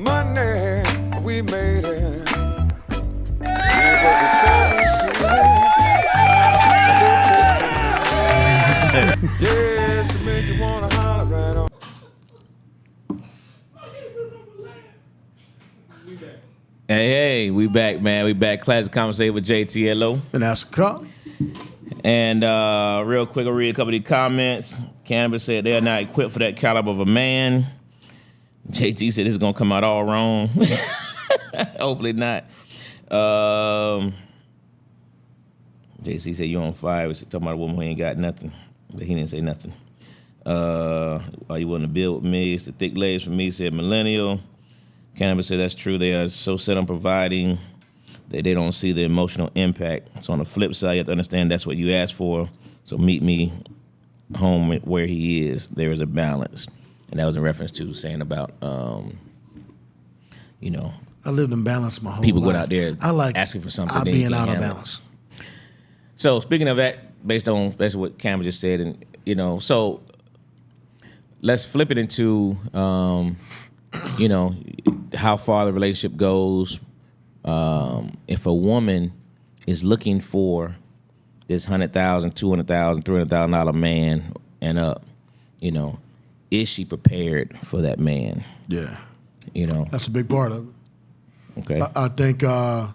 Speaker 8: Money, we made it. Yes, to make you wanna holler right on.
Speaker 2: Hey, we back, man. We back. Classic Conversation with Jae Tea Lo.
Speaker 3: And that's a call.
Speaker 2: And real quick, I'll read a couple of these comments. Cannabis said they are not equipped for that caliber of a man. JT said this is going to come out all wrong. Hopefully not. JC said you on fire. We talking about a woman who ain't got nothing. But he didn't say nothing. Are you willing to build with me? It's the thick legs for me, said Millennial. Cannabis said that's true. They are so set on providing that they don't see the emotional impact. So on the flip side, you have to understand that's what you asked for. So meet me home where he is. There is a balance. And that was in reference to saying about,
Speaker 3: I lived in balance my whole
Speaker 2: people
Speaker 3: life.
Speaker 2: going out there
Speaker 3: I like
Speaker 2: asking for something.
Speaker 3: I
Speaker 2: they
Speaker 3: being
Speaker 2: can't
Speaker 3: out of
Speaker 2: handle.
Speaker 3: balance.
Speaker 2: So speaking of that, based on basically what Cam just said, and so let's flip it into, how far the relationship goes. If a woman is looking for this $100,000, $200,000, $300,000 man and up, you know, is she prepared for that man?
Speaker 3: Yeah.
Speaker 2: You know,
Speaker 3: That's a big part of it.
Speaker 2: okay.
Speaker 3: I think a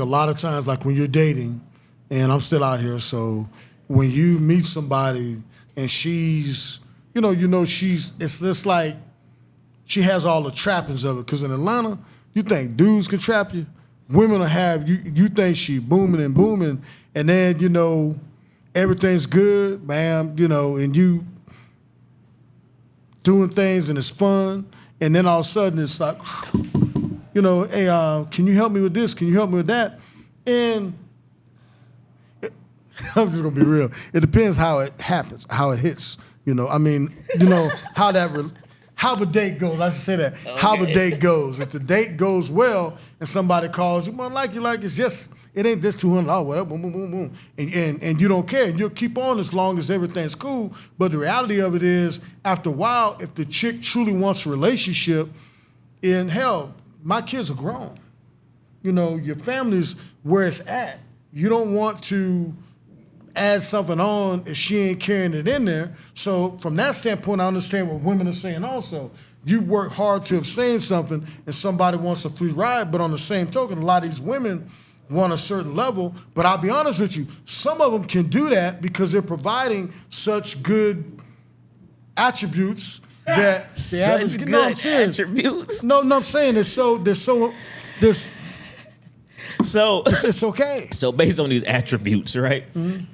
Speaker 3: lot of times, like when you're dating, and I'm still out here, so when you meet somebody and she's, it's just like she has all the trappings of it. Because in Atlanta, you think dudes can trap you, women will have you think she booming, and then everything's good, bam, and you doing things and it's fun, and then all of a sudden it's like, hey, can you help me with this? Can you help me with that? And I'm just gonna be real. It depends how it happens, how it hits. How the date goes. I should say that. Okay. How the date goes. If the date goes well and somebody calls you, man, it's just, it ain't just $200, whatever, boom, boom, boom, boom. And you don't care. And you'll keep on as long as everything's cool. But the reality of it is, after a while, if the chick truly wants a relationship, and hell, my kids are grown. Your family's where it's at. You don't want to add something on if she ain't carrying it in there. So from that standpoint, I understand what women are saying also. You work hard to obtain something and somebody wants a free ride, but on the same token, a lot of these women want a certain level. But I'll be honest with you, some of them can do that because they're providing such good attributes that the average,
Speaker 2: attributes.
Speaker 3: No, I'm saying it's okay.
Speaker 2: So based on these attributes, right?
Speaker 3: Mm-hmm.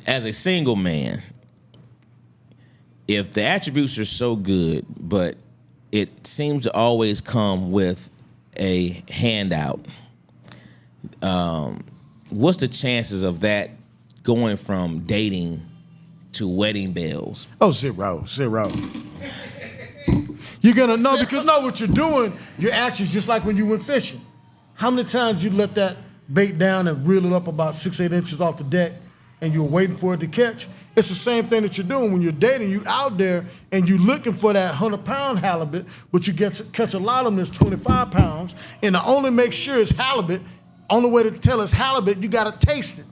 Speaker 2: As a single man, if the attributes are so good, but it seems to always come with a handout, what's the chances of that going from dating to wedding bells?
Speaker 3: Oh, zero. You're gonna know because what you're doing, you're actually just like when you went fishing. How many times you let that bait down and reel it up about 6-8 inches off the deck and you're waiting for it to catch? It's the same thing that you're doing when you're dating. You out there and you're looking for that 100-pound halibut, but you catch a lot of them that's 25 pounds, and to only make sure it's halibut, only way to tell it's halibut, you gotta taste it.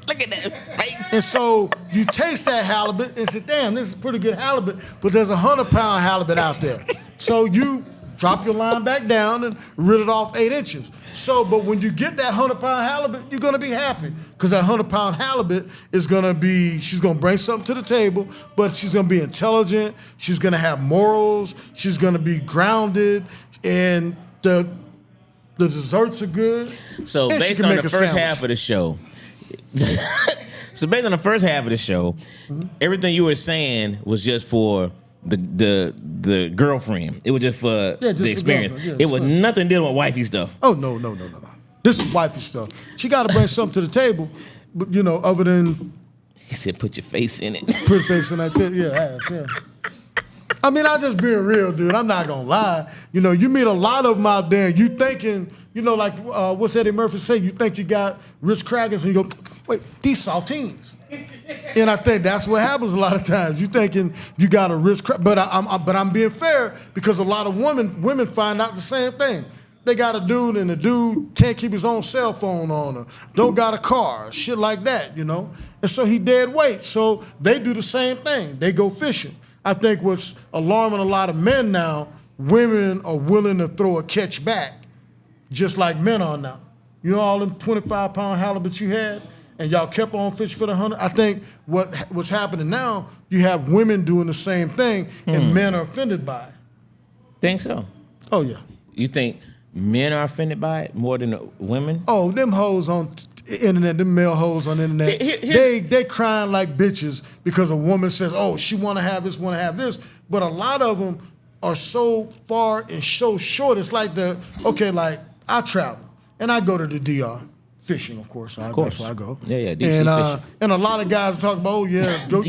Speaker 2: Look at that face.
Speaker 3: And so you taste that halibut and say, damn, this is pretty good halibut, but there's a 100-pound halibut out there. So you drop your line back down and reel it off 8 inches. So, but when you get that 100-pound halibut, you're gonna be happy because that 100-pound halibut is she's gonna bring something to the table, but she's gonna be intelligent, she's gonna have morals, she's gonna be grounded, and the desserts are good.
Speaker 2: So based on the first half of the show, everything you were saying was just for the girlfriend. It was just for the experience. It was nothing dealing with wifey stuff.
Speaker 3: Oh, no. This is wifey stuff. She got to bring something to the table, but other than...
Speaker 2: He said, put your face in it.
Speaker 3: Put your face in that pit, ass, yeah. I mean, I just being real, dude. I'm not gonna lie. You meet a lot of them out there, and you thinking, like what's Eddie Murphy say? You think you got Ritz crackers, and you go, wait, these saltines. And I think that's what happens a lot of times. You thinking you got a Ritz cracker, but I'm being fair because a lot of women find out the same thing. They got a dude, and the dude can't keep his own cell phone on, or don't got a car, shit like that, And so he dead weight. So they do the same thing. They go fishing. I think what's alarming a lot of men now, women are willing to throw a catch back, just like men are now. All them 25-pound halibuts you had, and y'all kept on fishing for the 100. I think what's happening now, you have women doing the same thing, and men are offended by it.
Speaker 2: Think so?
Speaker 3: Oh, yeah.
Speaker 2: You think men are offended by it more than women?
Speaker 3: Oh, them hoes on internet, them male hoes on the internet, they crying like bitches because a woman says, oh, she want to have this. But a lot of them are so far and so short. It's like like I travel and I go to the DR. Fishing, of course. That's where I go.
Speaker 2: Yeah, DC fishing.
Speaker 3: And a lot of guys talk about, oh, yeah, go,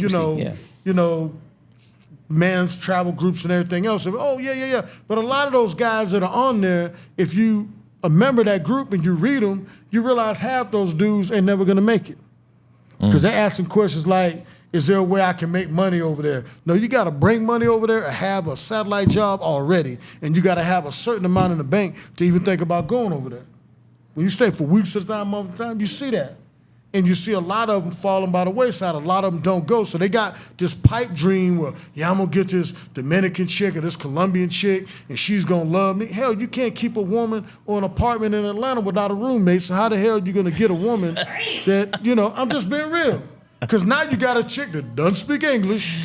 Speaker 3: men's travel groups and everything else. Oh, yeah. But a lot of those guys that are on there, if you a member of that group and you read them, you realize half those dudes ain't never gonna make it. Because they're asking questions like, Is there a way I can make money over there? No, you got to bring money over there or have a satellite job already, and you got to have a certain amount in the bank to even think about going over there. When you stay for weeks at a time, months at a time, you see that. And you see a lot of them falling by the wayside. A lot of them don't go. So they got this pipe dream where, yeah, I'm going to get this Dominican chick or this Colombian chick, and she's going to love me. Hell, you can't keep a woman or an apartment in Atlanta without a roommate. So how the hell are you going to get a woman that, I'm just being real. Because now you got a chick that doesn't speak English,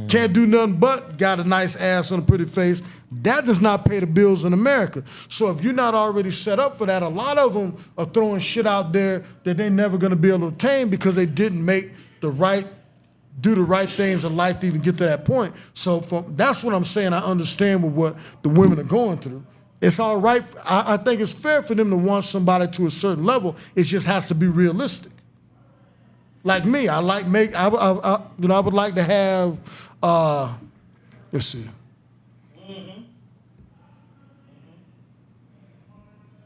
Speaker 3: can't do nothing but got a nice ass and a pretty face. That does not pay the bills in America. So if you're not already set up for that, a lot of them are throwing shit out there that they're never going to be able to obtain because they didn't do the right things in life to even get to that point. So that's what I'm saying. I understand with what the women are going through. It's all right. I think it's fair for them to want somebody to a certain level. It just has to be realistic. Like me, I would like to have, let's see.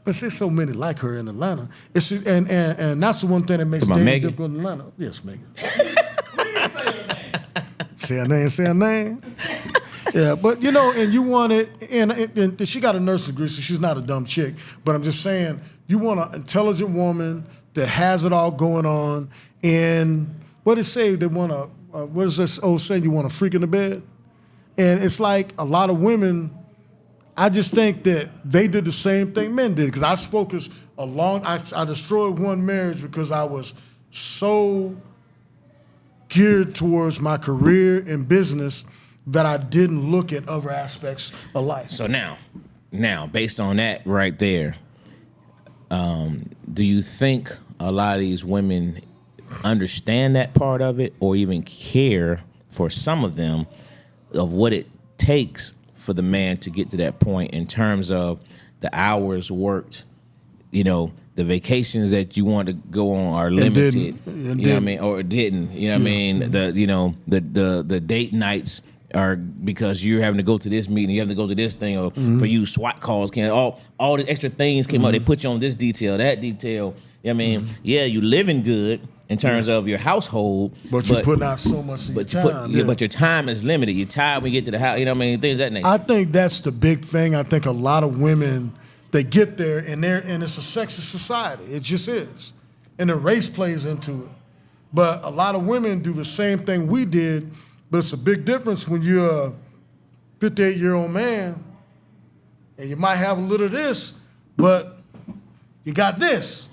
Speaker 3: But there's so many like her in Atlanta. And that's the one thing that makes dating difficult in Atlanta. Yes, Megan. Say her name. Yeah, but and you want it, and she got a nurse degree, so she's not a dumb chick. But I'm just saying, you want an intelligent woman that has it all going on. And what it say? They want what is this old saying? You want a freak in the bed? And it's like a lot of women, I just think that they did the same thing men did. Because I destroyed one marriage because I was so geared towards my career and business that I didn't look at other aspects of life.
Speaker 2: So now, based on that right there, do you think a lot of these women understand that part of it or even care, for some of them, of what it takes for the man to get to that point in terms of the hours worked, the vacations that you want to go on are limited, what I mean, or didn't, what I mean, the date nights are because you're having to go to this meeting, you have to go to this thing, or for you, SWAT calls all the extra things came up. They put you on this detail, that detail. I mean, yeah, you living good in terms of your household,
Speaker 3: but you're putting out so much of your time.
Speaker 2: But your time is limited. You're tired when you get to the house. Things of that nature.
Speaker 3: I think that's the big thing. I think a lot of women, they get there and it's a sexist society. It just is, and the race plays into it. But a lot of women do the same thing we did. But it's a big difference when you're a 58-year-old man and you might have a little of this, but you got this.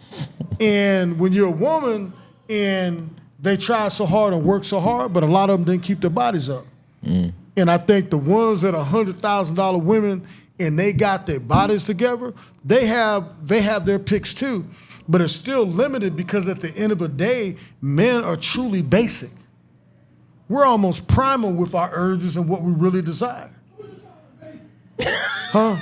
Speaker 3: And when you're a woman and they try so hard and work so hard, but a lot of them didn't keep their bodies up. And I think the ones that are $100,000 women and they got their bodies together, they have their picks too. But it's still limited because at the end of the day, men are truly basic. We're almost primal with our urges and what we really desire. Huh?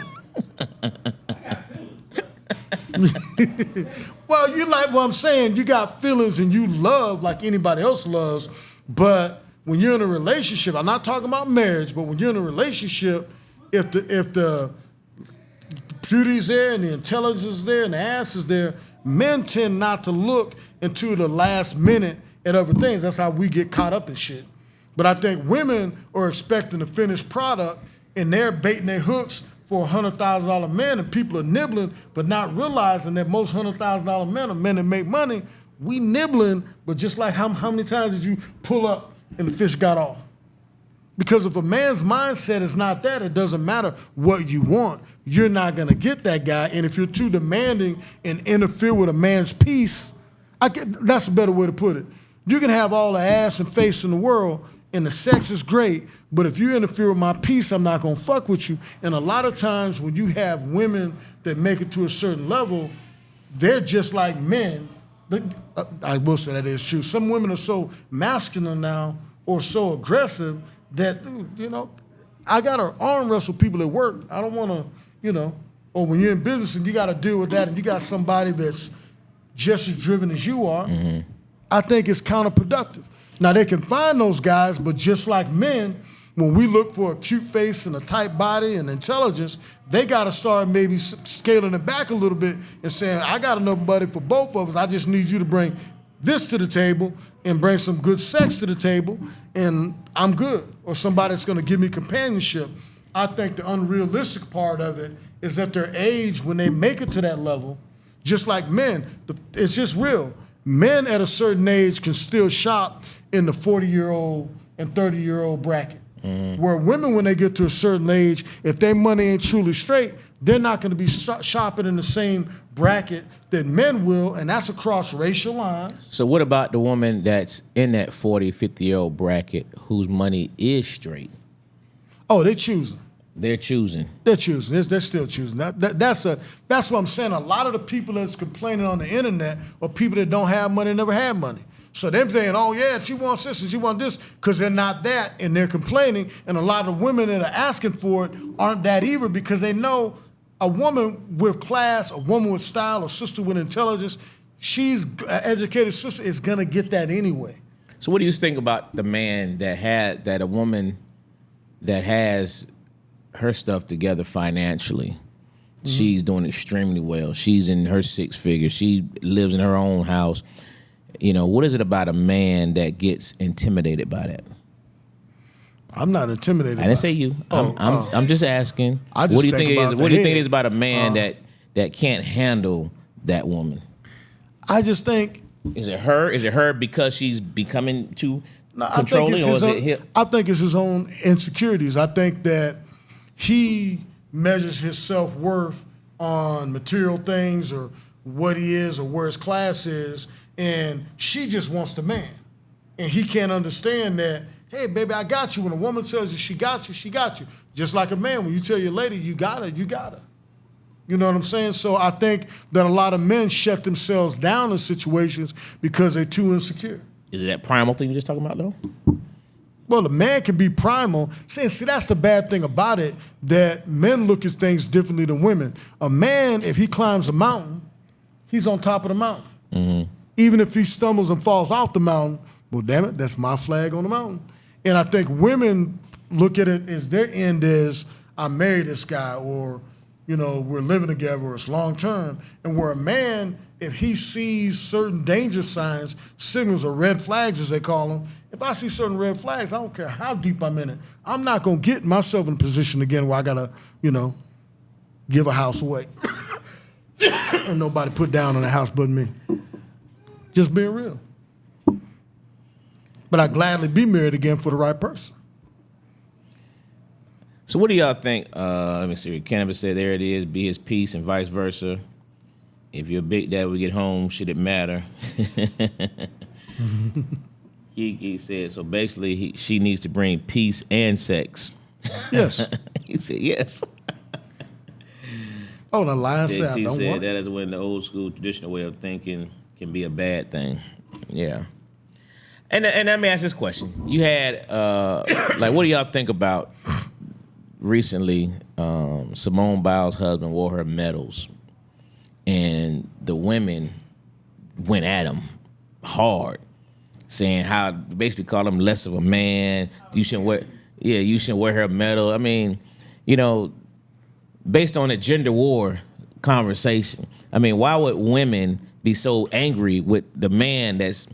Speaker 3: Well, you like what I'm saying. You got feelings and you love like anybody else loves. But when you're in a relationship, I'm not talking about marriage, but when you're in a relationship, if the beauty's there and the intelligence is there and the ass is there, men tend not to look into the last minute at other things. That's how we get caught up in shit. But I think women are expecting the finished product and they're baiting their hooks for a $100,000 man, and people are nibbling, but not realizing that most $100,000 men are men that make money. We nibbling, but just like how many times did you pull up and the fish got off? Because if a man's mindset is not that, it doesn't matter what you want. You're not gonna get that guy, and if you're too demanding and interfere with a man's peace, that's a better way to put it. You can have all the ass and face in the world, and the sex is great, but if you interfere with my peace, I'm not gonna fuck with you. And a lot of times when you have women that make it to a certain level, they're just like men. I will say that is true. Some women are so masculine now or so aggressive that, I gotta arm wrestle people at work. I don't wanna, or when you're in business and you gotta deal with that and you got somebody that's just as driven as you are, I think it's counterproductive. Now, they can find those guys, but just like men, when we look for a cute face and a tight body and intelligence, they got to start maybe scaling it back a little bit and saying, I got enough money for both of us. I just need you to bring this to the table and bring some good sex to the table, and I'm good. Or somebody that's going to give me companionship. I think the unrealistic part of it is at their age when they make it to that level, just like men, it's just real. Men at a certain age can still shop in the 40-year-old and 30-year-old bracket. Where women, when they get to a certain age, if their money ain't truly straight, they're not going to be shopping in the same bracket that men will, and that's across racial lines.
Speaker 2: So what about the woman that's in that 40, 50-year-old bracket whose money is straight?
Speaker 3: Oh, they're choosing.
Speaker 2: They're choosing.
Speaker 3: They're choosing. They're still choosing. That's what I'm saying. A lot of the people that's complaining on the internet are people that don't have money, never had money. So they're saying, oh yeah, she wants this and she wants this, because they're not that, and they're complaining. And a lot of women that are asking for it aren't that either, because they know a woman with class, a woman with style, a sister with intelligence, she's an educated sister is gonna get that anyway.
Speaker 2: So what do you think about the man that a woman that has her stuff together financially? She's doing extremely well. She's in her six figures. She lives in her own house. You know, what is it about a man that gets intimidated by that?
Speaker 3: I'm not intimidated.
Speaker 2: I didn't say you. I'm just asking. What do you think it is? What do you think it is about a man that can't handle that woman?
Speaker 3: I just think.
Speaker 2: Is it her? Is it her because she's becoming too controlling, or is it him?
Speaker 3: I think it's his own insecurities. I think that he measures his self-worth on material things or what he is or where his class is, and she just wants the man. And he can't understand that, hey, baby, I got you. When a woman tells you she got you, she got you. Just like a man, when you tell your lady you got her, you got her. You know what I'm saying? So I think that a lot of men shut themselves down in situations because they're too insecure.
Speaker 2: Is it that primal thing you're just talking about, though?
Speaker 3: Well, the man can be primal. See, that's the bad thing about it, that men look at things differently than women. A man, if he climbs a mountain, he's on top of the mountain. Mm-hmm. Even if he stumbles and falls off the mountain, well, damn it, that's my flag on the mountain. And I think women look at it as their end is, I married this guy, or, you know, we're living together, or it's long term. And where a man, if he sees certain danger signs, signals or red flags as they call them, if I see certain red flags, I don't care how deep I'm in it, I'm not gonna get myself in a position again where I gotta, you know, give a house away. And nobody put down on the house but me. Just being real. But I'd gladly be married again for the right person.
Speaker 2: So what do y'all think? Let me see. Cannabis said, there it is, be his peace, and vice versa. If your big dad would get home, should it matter? Kiki said, so basically she needs to bring peace and sex.
Speaker 3: Yes.
Speaker 2: He said yes.
Speaker 3: Oh, the lion said, I don't
Speaker 2: said
Speaker 3: want
Speaker 2: that is when the old school traditional way of thinking can be a bad thing. Yeah. And let me ask this question. You had, like, what do y'all think about recently, Simone Biles' husband wore her medals, and the women went at him hard, saying how, basically called him less of a man. You shouldn't wear her medal. I mean, you know, based on a gender war conversation, I mean, why would women be so angry with the man that's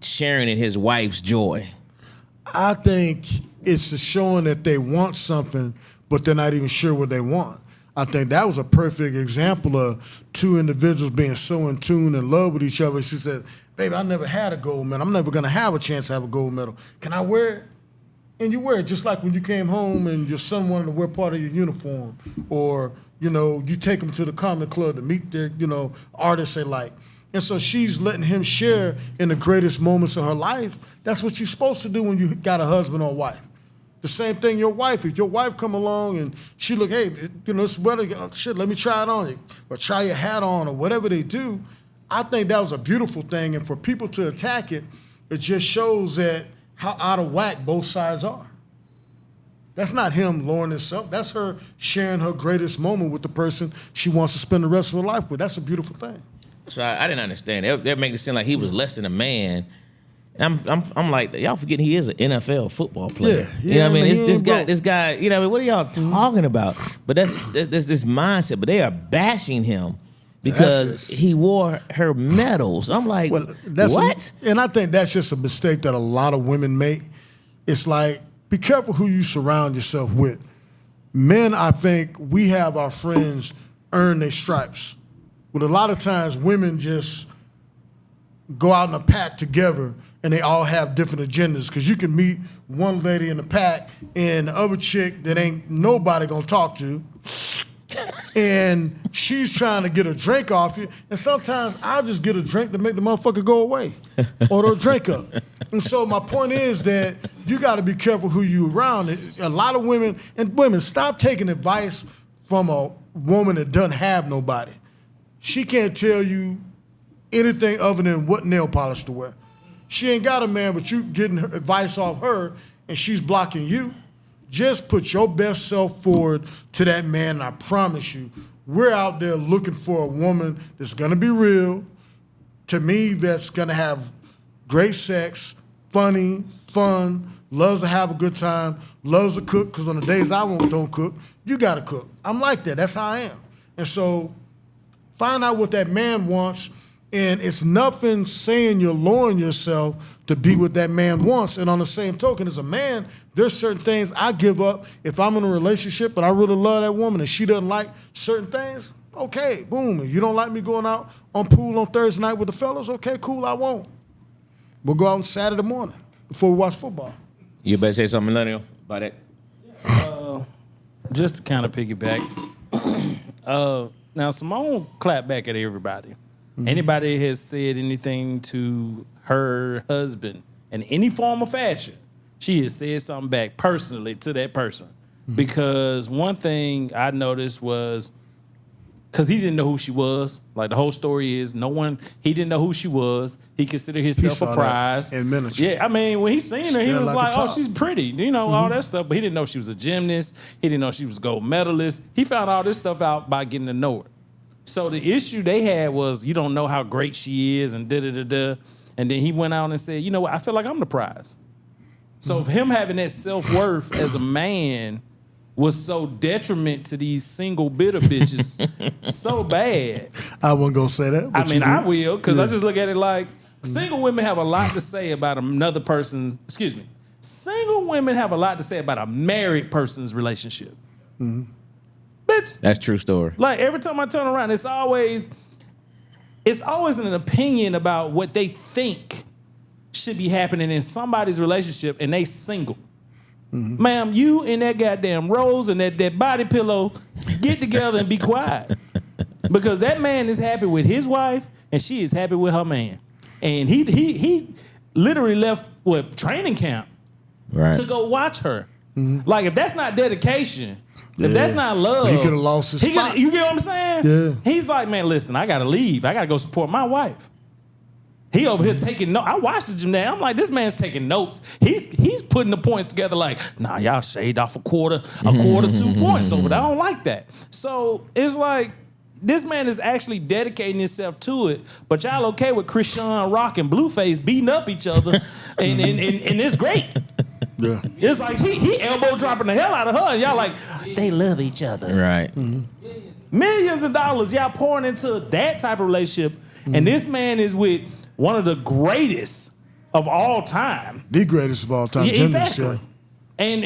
Speaker 2: sharing in his wife's joy?
Speaker 3: I think it's showing that they want something, but they're not even sure what they want. I think that was a perfect example of two individuals being so in tune and in love with each other. She said, baby, I never had a gold medal. I'm never going to have a chance to have a gold medal. Can I wear it? And you wear it, just like when you came home and your son wanted to wear part of your uniform, or, you know, you take them to the comic club to meet their, you know, artists they like. And so she's letting him share in the greatest moments of her life. That's what you're supposed to do when you got a husband or wife. The same thing your wife. If your wife come along and she look, hey, you know, this sweater, shit, let me try it on, or try your hat on, or whatever they do, I think that was a beautiful thing. And for people to attack it, it just shows that how out of whack both sides are. That's not him lowering himself. That's her sharing her greatest moment with the person she wants to spend the rest of her life with. That's a beautiful thing.
Speaker 2: So I didn't understand. They're making it seem like he was less than a man. And I'm like, y'all forgetting he is an NFL football player.
Speaker 3: Yeah,
Speaker 2: you know what I mean? This guy, you know what I mean? What are y'all talking about? But that's this mindset. But they are bashing him because he wore her medals. I'm like, what?
Speaker 3: And I think that's just a mistake that a lot of women make. It's like, be careful who you surround yourself with. Men, I think we have our friends earn their stripes. But a lot of times women just go out in a pack together and they all have different agendas. Because you can meet one lady in the pack and the other chick that ain't nobody gonna talk to. And she's trying to get a drink off you. And sometimes I'll just get a drink to make the motherfucker go away. Or the drink up. And so my point is that you gotta be careful who you around. A lot of women, stop taking advice from a woman that doesn't have nobody. She can't tell you anything other than what nail polish to wear. She ain't got a man, but you getting her advice off her and she's blocking you. Just put your best self forward to that man, and I promise you, we're out there looking for a woman that's gonna be real, to me, that's gonna have great sex, funny, fun, loves to have a good time, loves to cook, because on the days I don't cook, you gotta cook. I'm like that, that's how I am. And so, find out what that man wants, and it's nothing saying you're lowering yourself to be what that man wants. And on the same token, as a man, there's certain things I give up if I'm in a relationship but I really love that woman and she doesn't like certain things, okay, boom. If you don't like me going out on pool on Thursday night with the fellas, okay, cool, I won't. We'll go out on Saturday morning before we watch football.
Speaker 2: You better say something, Millennial, about that.
Speaker 7: Just to kind of piggyback. Now, Simone clapped back at everybody. Mm-hmm. Anybody has said anything to her husband in any form or fashion, she has said something back personally to that person. Mm-hmm. Because one thing I noticed was, because he didn't know who she was. Like, the whole story is he didn't know who she was. He considered himself a prize.
Speaker 3: In miniature.
Speaker 7: Yeah, I mean, when he seen her, he was like, oh, she's pretty. You know, all that stuff. But he didn't know she was a gymnast. He didn't know she was a gold medalist. He found all this stuff out by getting to know her. So the issue they had was, you don't know how great she is and da-da-da-da. And then he went out and said, you know what, I feel like I'm the prize. So him having that self-worth as a man was so detriment to these single bitter bitches so bad.
Speaker 3: I wouldn't go say that.
Speaker 7: I mean, I will, because I just look at it like single women have a lot to say about another person's, single women have a lot to say about a married person's relationship. Mm-hmm. Bitch.
Speaker 2: That's a true story.
Speaker 7: Like, every time I turn around, it's always an opinion about what they think should be happening in somebody's relationship, and they single. Mm-hmm. Ma'am, you and that goddamn rose and that body pillow, get together and be quiet. Because that man is happy with his wife, and she is happy with her man. And he literally left training camp to go watch her. Mm-hmm. Like, if that's not dedication, if that's not love,
Speaker 3: he could have lost his spot.
Speaker 7: You get what I'm saying?
Speaker 3: Yeah.
Speaker 7: He's like, man, listen, I gotta leave. I gotta go support my wife. He over here taking notes. I watched the gymnast. I'm like, this man's taking notes. He's putting the points together like, nah, y'all shaved off a quarter, 2 points over there. I don't like that. So it's like, this man is actually dedicating himself to it, but y'all okay with Krishan Rock and Blueface beating up each other, and it's great.
Speaker 3: Yeah.
Speaker 7: It's like he elbow dropping the hell out of her, and y'all like, they love each other.
Speaker 2: Right.
Speaker 3: Mm-hmm.
Speaker 7: Millions of dollars y'all pouring into that type of relationship, and this man is with one of the greatest of all time.
Speaker 3: The greatest of all time.
Speaker 7: Yeah, exactly. And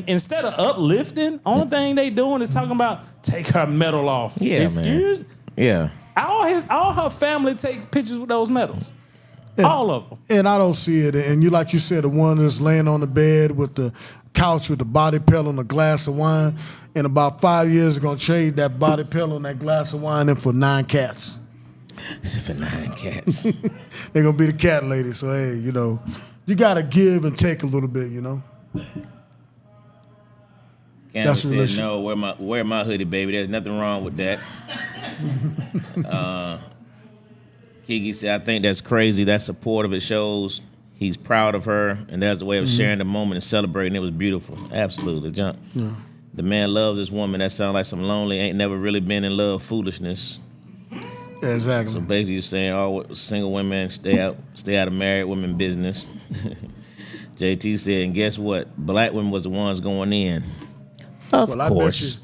Speaker 7: instead of uplifting, only thing they doing is talking about take her medal off.
Speaker 2: Yeah,
Speaker 7: Excuse?
Speaker 2: man. Yeah.
Speaker 7: All her family takes pictures with those medals. All of them.
Speaker 3: And I don't see it. And you, like you said, the one that's laying on the bed with the couch with the body pillow and a glass of wine. In about 5 years, they're going to trade that body pillow and that glass of wine in for 9 cats.
Speaker 2: For 9 cats.
Speaker 3: They're going to be the cat lady. So, hey, you know, you got to give and take a little bit, you know.
Speaker 2: That's said, no, wear my hoodie, baby. There's nothing wrong with that. Kiki said, I think that's crazy. That's supportive. It shows he's proud of her, and that's the way of sharing the moment and celebrating. It was beautiful. Absolutely, Jump. Yeah. The man loves this woman. That sounds like some lonely, ain't never really been in love foolishness.
Speaker 3: Yeah, exactly.
Speaker 2: So basically you're saying all single women stay out of married women business. JT said, and guess what? Black women was the ones going in. Of course.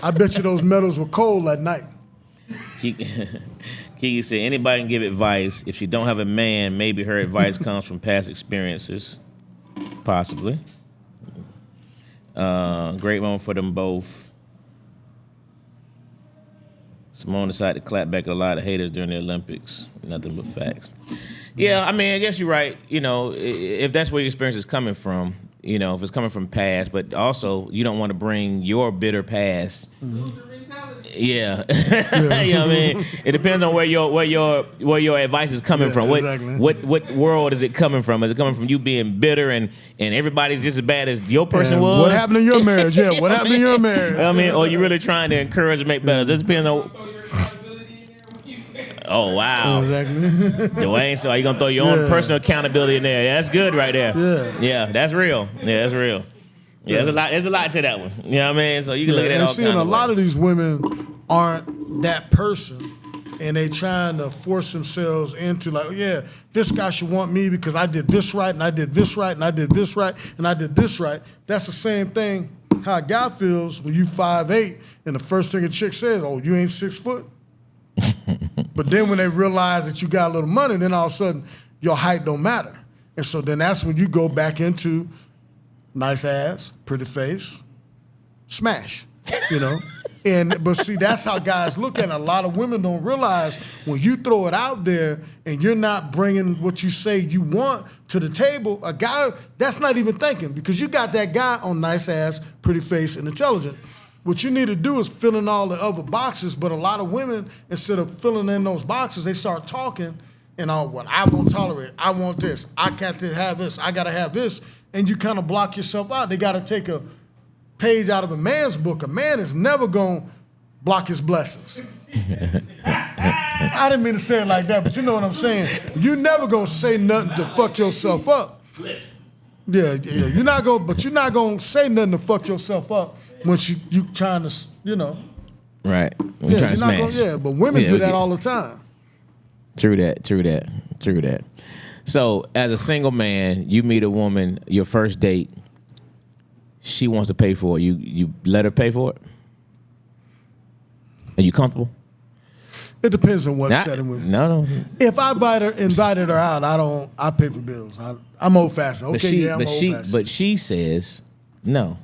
Speaker 3: I bet you those medals were cold at night.
Speaker 2: Kiki said, anybody can give advice. If she don't have a man, maybe her advice comes from past experiences. Possibly. Great moment for them both. Simone decided to clap back at a lot of haters during the Olympics. Nothing but facts. Yeah, I mean, I guess you're right. You know, if that's where your experience is coming from, you know, if it's coming from past, but also you don't want to bring your bitter past. Yeah. You know what I mean? It depends on where your advice is coming from.
Speaker 3: Exactly.
Speaker 2: What world is it coming from? Is it coming from you being bitter and everybody's just as bad as your person was?
Speaker 3: What happened in your marriage? Yeah, what happened in your marriage?
Speaker 2: I mean, or you really trying to encourage and make better? It just depends on. Oh wow.
Speaker 3: Exactly.
Speaker 2: Dwayne, so are you gonna throw your own personal accountability in there? Yeah, that's good right there.
Speaker 3: Yeah.
Speaker 2: Yeah, that's real. Yeah, that's real. Yeah, there's a lot to that one. You know what I mean? So you can look at that all
Speaker 3: seeing
Speaker 2: kinds
Speaker 3: a
Speaker 2: of
Speaker 3: lot
Speaker 2: ways.
Speaker 3: of these women aren't that person, and they trying to force themselves into like, yeah, this guy should want me because I did this right, and I did this right, and I did this right, and I did this right. That's the same thing how a guy feels when you 5'8", and the first thing a chick says, oh, you ain't 6 foot. But then when they realize that you got a little money, then all of a sudden your height don't matter. And so then that's when you go back into nice ass, pretty face, smash, you know? But see, that's how guys look at it. A lot of women don't realize when you throw it out there and you're not bringing what you say you want to the table, a guy, that's not even thinking because you got that guy on nice ass, pretty face, and intelligent. What you need to do is fill in all the other boxes, but a lot of women, instead of filling in those boxes, they start talking and what I won't tolerate, I want this, I can't have this, I gotta have this, and you kind of block yourself out. They gotta take a page out of a man's book. A man is never gonna block his blessings. I didn't mean to say it like that, but you know what I'm saying. You're never gonna say nothing to fuck yourself up. Yeah, you're not gonna say nothing to fuck yourself up when you trying to, you know.
Speaker 2: Right. We're trying to smash.
Speaker 3: But women do that all the time.
Speaker 2: True that. So, as a single man, you meet a woman, your first date, she wants to pay for it. You let her pay for it? Are you comfortable?
Speaker 3: It depends on what setting we're in.
Speaker 2: No.
Speaker 3: If I invited her out, I pay for bills. I'm old fashioned. Okay, I'm old fashioned.
Speaker 2: But she says no.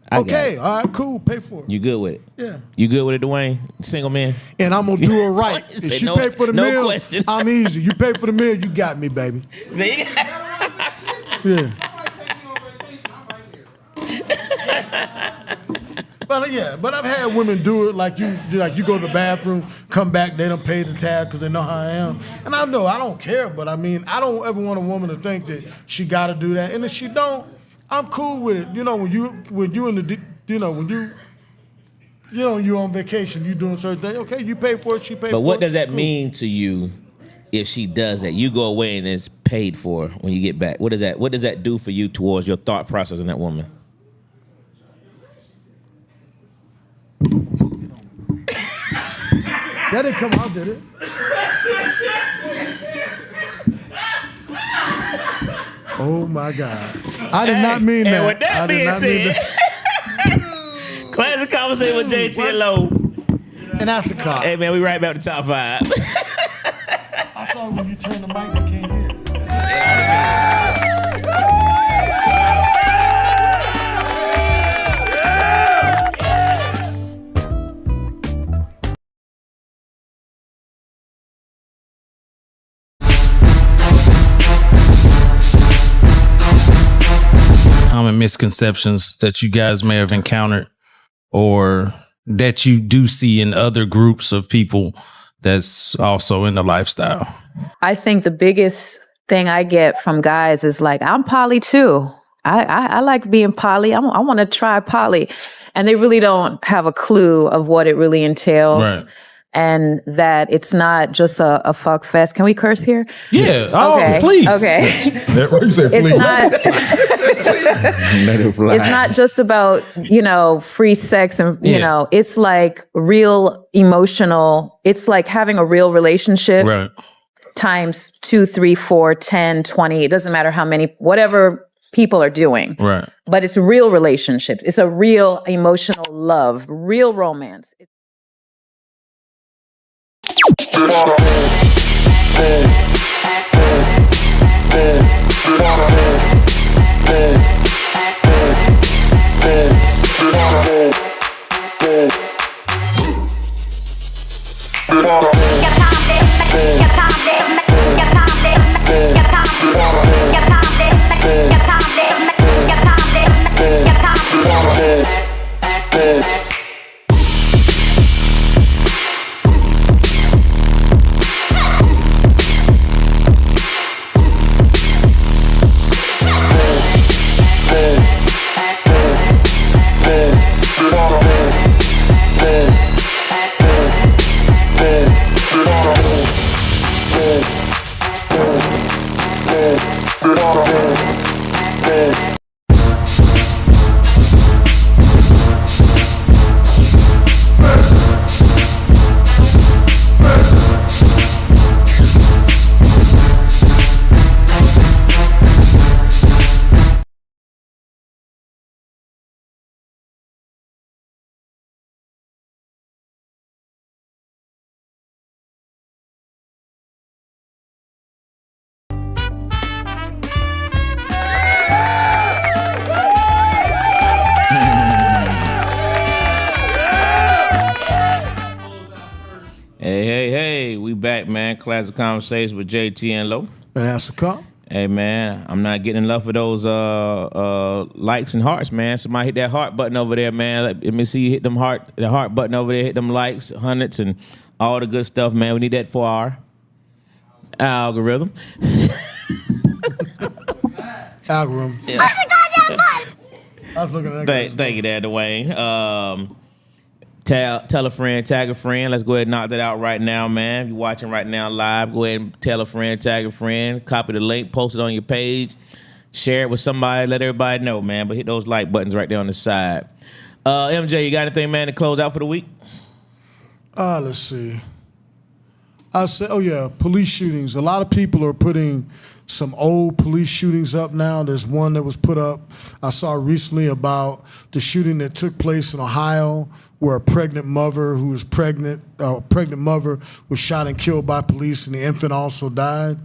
Speaker 3: Okay, all right, cool, pay for it.
Speaker 2: You good with it?
Speaker 3: Yeah.
Speaker 2: You good with it, Dwayne? Single man?
Speaker 3: And I'm gonna do it right. If she pay for the meal,
Speaker 2: question.
Speaker 3: I'm easy. You pay for the meal, you got me, baby.
Speaker 2: See?
Speaker 3: Yeah. But I've had women do it like you go to the bathroom, come back, they don't pay the tab because they know how I am. And I know I don't care, but I mean I don't ever want a woman to think that she got to do that. And if she don't, I'm cool with it. You know when you on vacation, you doing certain things. Okay, you pay for it, she pay for it.
Speaker 2: But what does that mean to you if she does that? You go away and it's paid for when you get back. What does that do for you towards your thought process in that woman?
Speaker 3: That didn't come out, did it? Oh my God. I did not mean that.
Speaker 2: And with that being said, Classic Konversation with Jae Tea Lo.
Speaker 3: And that's a cop.
Speaker 2: Hey man, we right back to top 5.
Speaker 3: I thought when you turn the mic, you can't hear.
Speaker 5: Common misconceptions that you guys may have encountered or that you do see in other groups of people that's also in the lifestyle?
Speaker 6: I think the biggest thing I get from guys is like, I'm poly too. I like being poly. I want to try poly. And they really don't have a clue of what it really entails.
Speaker 5: Right.
Speaker 6: And that it's not just a fuck fest. Can we curse here?
Speaker 5: Yeah.
Speaker 6: Okay.
Speaker 5: Oh, please.
Speaker 6: Okay.
Speaker 5: It's
Speaker 6: not. It's not just about, free sex and, it's like real emotional. It's like having a real relationship.
Speaker 5: Right.
Speaker 6: Times 2, 3, 4, 10, 20. It doesn't matter how many, whatever people are doing.
Speaker 5: Right.
Speaker 6: But it's real relationships. It's a real emotional love, real romance.
Speaker 2: Hey, we back, man. Classic Konversations with Jae Tea Lo.
Speaker 3: And that's a cop.
Speaker 2: Hey, man, I'm not getting enough of those likes and hearts, man. Somebody hit that heart button over there, man. Let me see you hit the heart button over there, hit them likes, hundreds, and all the good stuff, man. We need that for our algorithm.
Speaker 3: Algorithm.
Speaker 4: Push the goddamn button.
Speaker 3: I was looking at that.
Speaker 2: Thank you there, Dwayne. Tell a friend, tag a friend. Let's go ahead and knock that out right now, man. If you're watching right now live, go ahead and tell a friend, tag a friend, copy the link, post it on your page, share it with somebody, let everybody know, man. But hit those like buttons right there on the side. MJ, you got anything, man, to close out for the week?
Speaker 3: Let's see. I said, police shootings. A lot of people are putting some old police shootings up now. There's one that was put up, I saw recently, about the shooting that took place in Ohio, where a pregnant mother was shot and killed by police, and the infant also died.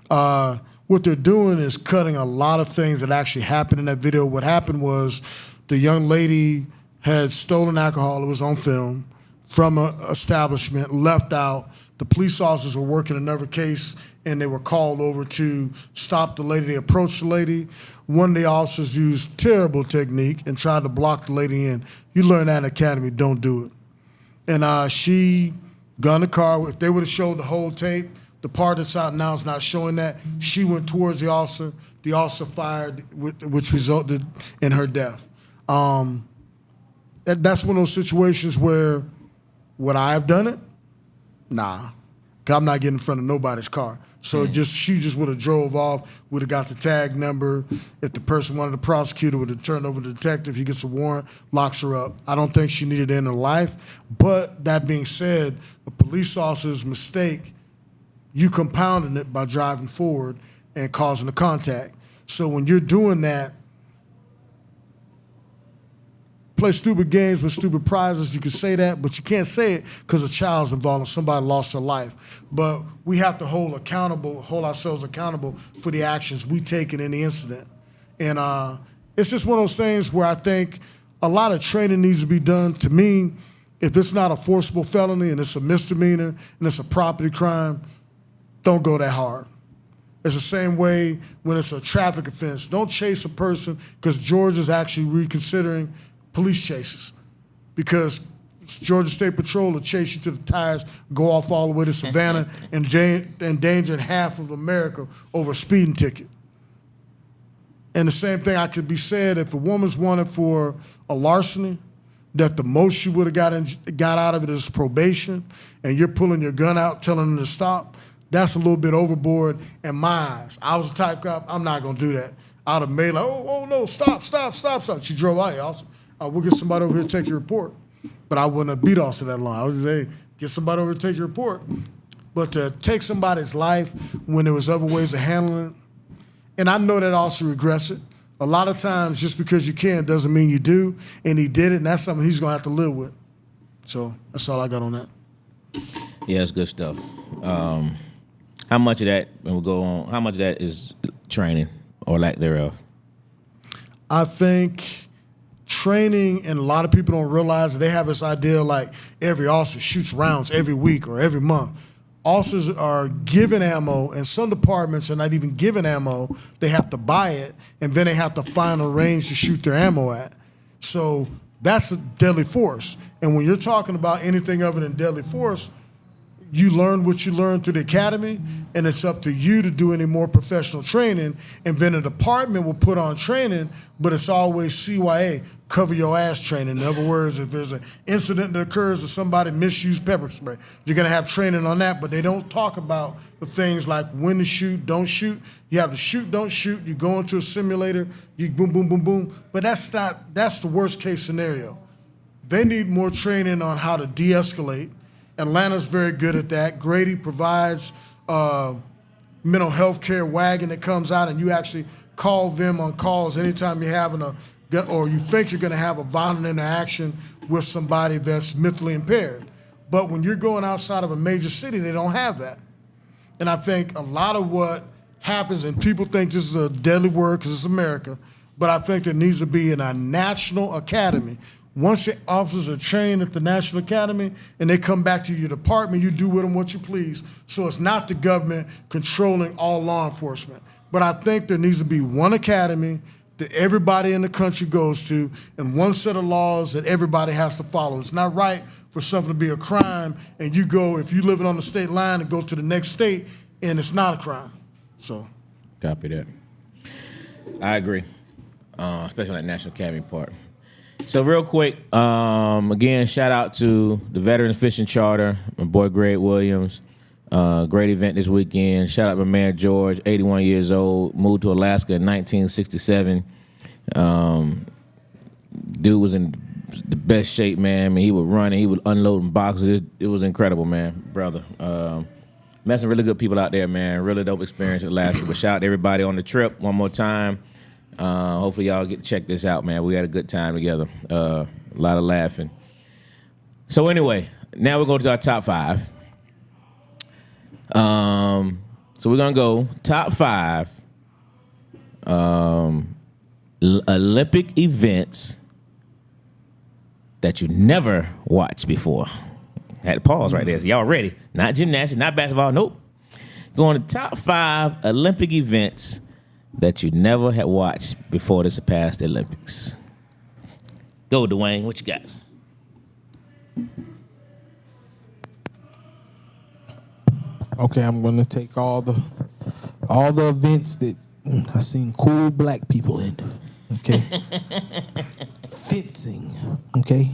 Speaker 3: What they're doing is cutting a lot of things that actually happened in that video. What happened was the young lady had stolen alcohol, it was on film, from an establishment, left out. The police officers were working another case, and they were called over to stop the lady. They approached the lady. One of the officers used terrible technique and tried to block the lady in. You learn that in academy, don't do it. And she got in the car. If they would have showed the whole tape, the part that's out now is not showing that. She went towards the officer. The officer fired, which resulted in her death. That's one of those situations where, would I have done it? Nah, 'cause I'm not getting in front of nobody's car. So she just would have drove off, would have got the tag number. If the person wanted to prosecute her, would have turned over to the detective. He gets a warrant, locks her up. I don't think she needed to end her life. But that being said, a police officer's mistake, you compounding it by driving forward and causing the contact. So when you're doing that, play stupid games with stupid prizes, you can say that, but you can't say it because a child's involved and somebody lost their life. But we have to hold ourselves accountable for the actions we take in any incident. And it's just one of those things where I think a lot of training needs to be done. To me, if it's not a forcible felony and it's a misdemeanor and it's a property crime, don't go that hard. It's the same way when it's a traffic offense. Don't chase a person, because Georgia's actually reconsidering police chases, because Georgia State Patrol will chase you to the tires, go off all the way to Savannah, and endangering half of America over a speeding ticket. And the same thing could be said if a woman's wanted for a larceny, that the most she would have got out of it is probation, and you're pulling your gun out telling them to stop. That's a little bit overboard in my eyes. I was the type cop, I'm not gonna do that. I'd have made like, oh no, stop. She drove out here. We'll get somebody over here to take your report. But I wouldn't have beat Austin that long. I would say, get somebody over to take your report. But to take somebody's life when there was other ways of handling it, and I know that also regrets it. A lot of times, just because you can doesn't mean you do, and he did it, and that's something he's gonna have to live with. So that's all I got on that.
Speaker 2: Yeah, it's good stuff. How much of that, and we'll go on, how much of that is training or lack thereof?
Speaker 3: I think training, and a lot of people don't realize that they have this idea like every officer shoots rounds every week or every month. Officers are given ammo, and some departments are not even given ammo. They have to buy it, and then they have to find a range to shoot their ammo at. So that's a deadly force. And when you're talking about anything other than deadly force, you learn what you learned through the academy, and it's up to you to do any more professional training. And then a department will put on training, but it's always CYA, cover your ass training. In other words, if there's an incident that occurs or somebody misused pepper spray, you're gonna have training on that, but they don't talk about the things like when to shoot, don't shoot. You have to shoot, don't shoot. You go into a simulator, you boom, boom, boom, boom. But that's the worst case scenario. They need more training on how to de-escalate. Atlanta's very good at that. Grady provides mental health care wagon that comes out, and you actually call them on calls anytime you're having or you think you're going to have a violent interaction with somebody that's mentally impaired. But when you're going outside of a major city, they don't have that. And I think a lot of what happens, and people think this is a deadly word because it's America, but I think there needs to be in a national academy. Once your officers are trained at the National Academy and they come back to your department, you do with them what you please. So it's not the government controlling all law enforcement. But I think there needs to be one academy that everybody in the country goes to and one set of laws that everybody has to follow. It's not right for something to be a crime and you go, if you're living on the state line, and go to the next state and it's not a crime. So.
Speaker 2: Copy that. I agree, especially on that National Academy part. So real quick, again, shout out to the Veterans Fishing Charter, my boy Greg Williams. Great event this weekend. Shout out my man George, 81 years old, moved to Alaska in 1967. Dude was in the best shape, man. I mean, he would run and he would unload in boxes. It was incredible, man, brother. Met some really good people out there, man. Really dope experience in Alaska. But shout out to everybody on the trip one more time. Hopefully y'all get to check this out, man. We had a good time together. A lot of laughing. So anyway, now we're going to our top 5. So we're going to go top 5 Olympic events that you never watched before. Had to pause right there. So y'all ready? Not gymnastics, not basketball, nope. Going to top 5 Olympic events that you never had watched before this past Olympics. Go, Dwayne. What you got?
Speaker 9: Okay, I'm gonna take all the events that I've seen cool black people in. Okay. Fencing. Okay.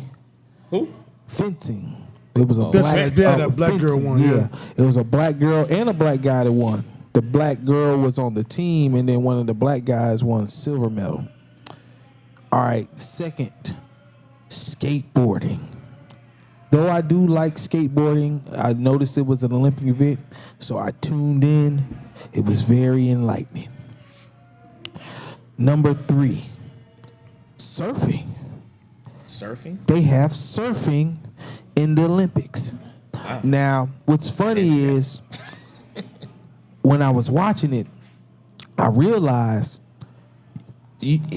Speaker 2: Who?
Speaker 9: Fencing. It was a
Speaker 3: that black girl won. Yeah.
Speaker 9: It was a black girl and a black guy that won. The black girl was on the team, and then one of the black guys won a silver medal. All right, second, skateboarding. Though I do like skateboarding, I noticed it was an Olympic event, so I tuned in. It was very enlightening. Number 3, surfing.
Speaker 2: Surfing?
Speaker 9: They have surfing in the Olympics. Wow. Now, what's funny is when I was watching it, I realized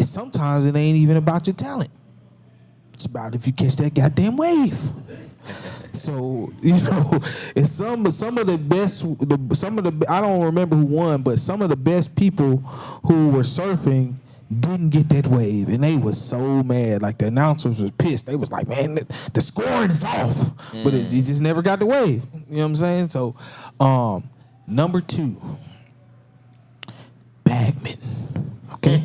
Speaker 9: sometimes it ain't even about your talent. It's about if you catch that goddamn wave. So, it's some of the best, I don't remember who won, but some of the best people who were surfing didn't get that wave, and they was so mad. Like, the announcers was pissed. They was like, man, the scoring is off. But it just never got the wave. You know what I'm saying? So, number 2, badminton. Okay?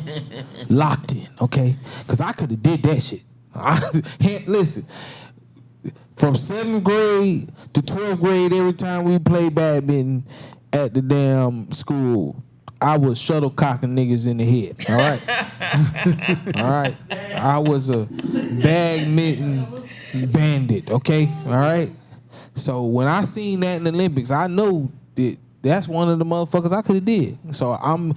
Speaker 9: Locked in, okay? Because I could have did that shit. Listen, from 7th grade to 12th grade, every time we played badminton at the damn school, I was shuttlecocking niggas in the head. All right? All right? I was a badminton bandit, okay? All right? So when I seen that in the Olympics, I know that that's one of the motherfuckers I could have did. So I'm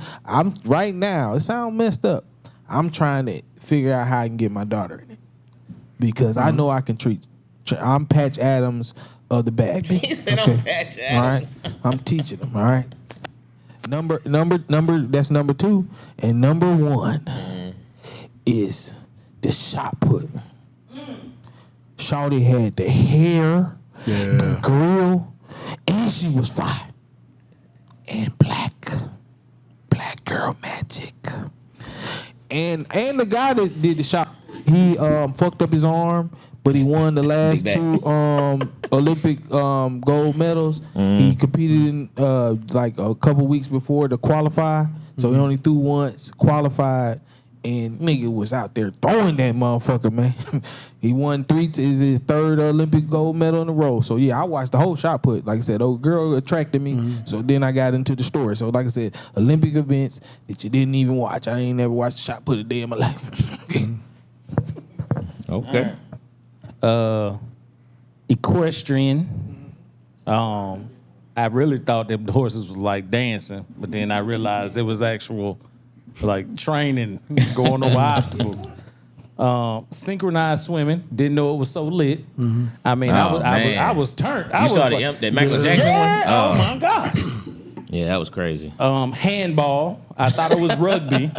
Speaker 9: right now, it sounds messed up. I'm trying to figure out how I can get my daughter in it. Because I know I can treat. I'm Patch Adams, of the bag.
Speaker 2: He said I'm Patch
Speaker 9: All
Speaker 2: Adams.
Speaker 9: right, I'm teaching them. All right. Number. That's number 2, and number 1 is the shot put. Shawty had the hair, the grill, and she was fine. And black girl magic. And the guy that did the shot, he fucked up his arm, but he won the last 2 Olympic gold medals. He competed in like a couple weeks before to qualify, so he only threw once, qualified, and nigga was out there throwing that motherfucker, man. He won 3, is his 3rd Olympic gold medal in a row. So yeah, I watched the whole shot put. Like I said, old girl attracted me, so then I got into the story. So like I said, Olympic events that you didn't even watch. I ain't never watched a shot put a day in my life.
Speaker 2: Okay.
Speaker 7: Equestrian. I really thought that the horses was like dancing, but then I realized it was actual like training, going over obstacles. Synchronized swimming. Didn't know it was so lit. I mean, I was turned.
Speaker 2: You saw that Michael Jackson one?
Speaker 7: Oh my gosh.
Speaker 2: Yeah, that was crazy.
Speaker 7: Handball. I thought it was rugby,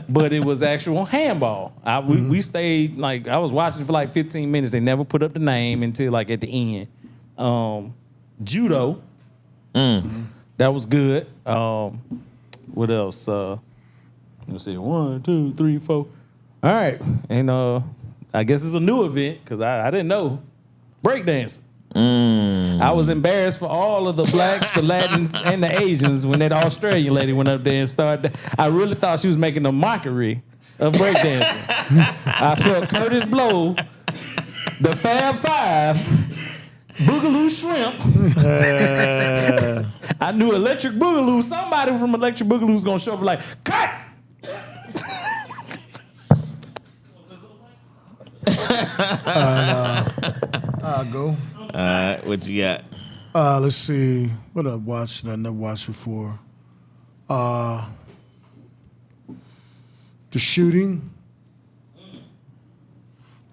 Speaker 7: but it was actual handball. We stayed, like, I was watching for like 15 minutes. They never put up the name until like at the end. Judo. That was good. What else? Let's see. 1, 2, 3, 4. All right. And I guess it's a new event because I didn't know. Breakdancing. I was embarrassed for all of the blacks, the Latins, and the Asians when that Australian lady went up there and started. I really thought she was making a mockery of breakdancing. I felt Curtis Blow, the Fab Five, Boogaloo Shrimp. I knew Electric Boogaloo. Somebody from Electric Boogaloo was gonna show up like, cut!
Speaker 3: I'll go.
Speaker 2: What you got?
Speaker 3: Let's see. What I watched that I never watched before. The shooting.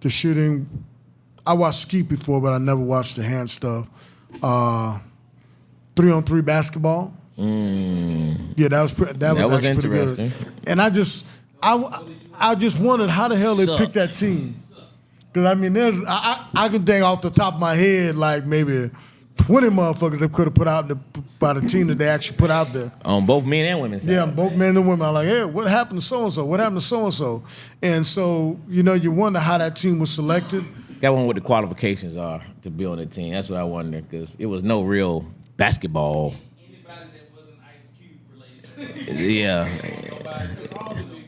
Speaker 3: The shooting. I watched Skeet before, but I never watched the hand stuff. 3-on-3 basketball. Yeah, that was actually pretty good. And I just wondered how the hell they picked that team. Because, I mean, I can think off the top of my head like maybe 20 motherfuckers they could have put out by the team that they actually put out there.
Speaker 2: On both men and women.
Speaker 3: Yeah, both men and women. I'm like, hey, what happened to so-and-so? What happened to so-and-so? And so, you wonder how that team was selected.
Speaker 2: Got one what the qualifications are to be on the team. That's what I wonder because it was no real basketball.
Speaker 7: Anybody that wasn't Ice Cube related.
Speaker 2: Yeah.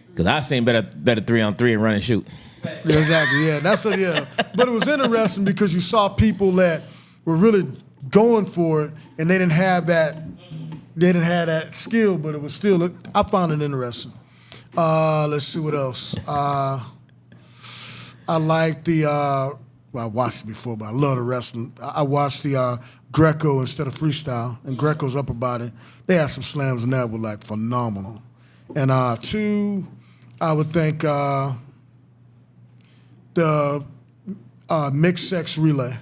Speaker 2: Because I've seen better 3-on-3 and run and shoot.
Speaker 3: Yeah, exactly. Yeah, that's what. Yeah, but it was interesting because you saw people that were really going for it, and they didn't have that. They didn't have that skill, but it was still. I found it interesting. Let's see what else. I like the. Well, I watched it before, but I love the wrestling. I watched the Greco instead of freestyle, and Greco's up about it. They had some slams in that were like phenomenal. And 2, I would think. The mixed sex relay.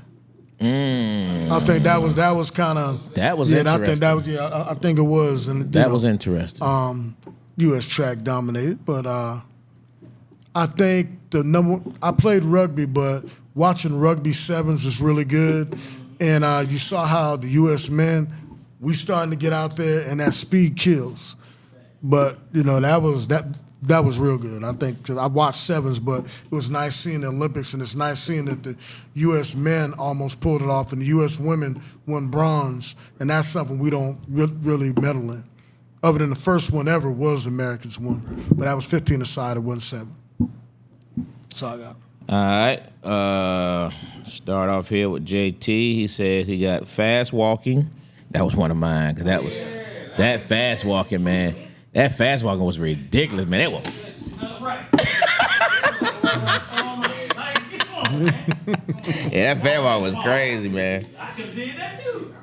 Speaker 3: I think that was kind of
Speaker 2: interesting.
Speaker 3: I think that was I think it was, and
Speaker 2: that was interesting.
Speaker 3: U.S. track dominated, but I think I played rugby, but watching rugby sevens was really good, and you saw how the U.S. men we starting to get out there, and that speed kills, but that was real good. I think 'cause I watched sevens, but it was nice seeing the Olympics, and it's nice seeing that the U.S. men almost pulled it off, and the U.S. women won bronze, and that's something we don't really medal in. Other than the first one ever was the Americans won, but that was 15 aside, it wasn't 7. That's all I got.
Speaker 2: All right. Start off here with Jae Tea. He says he got fast walking. That was one of mine, because that fast walking, man. That fast walking was ridiculous, man. Yeah, that fast walk was crazy, man.
Speaker 7: I could have did that too.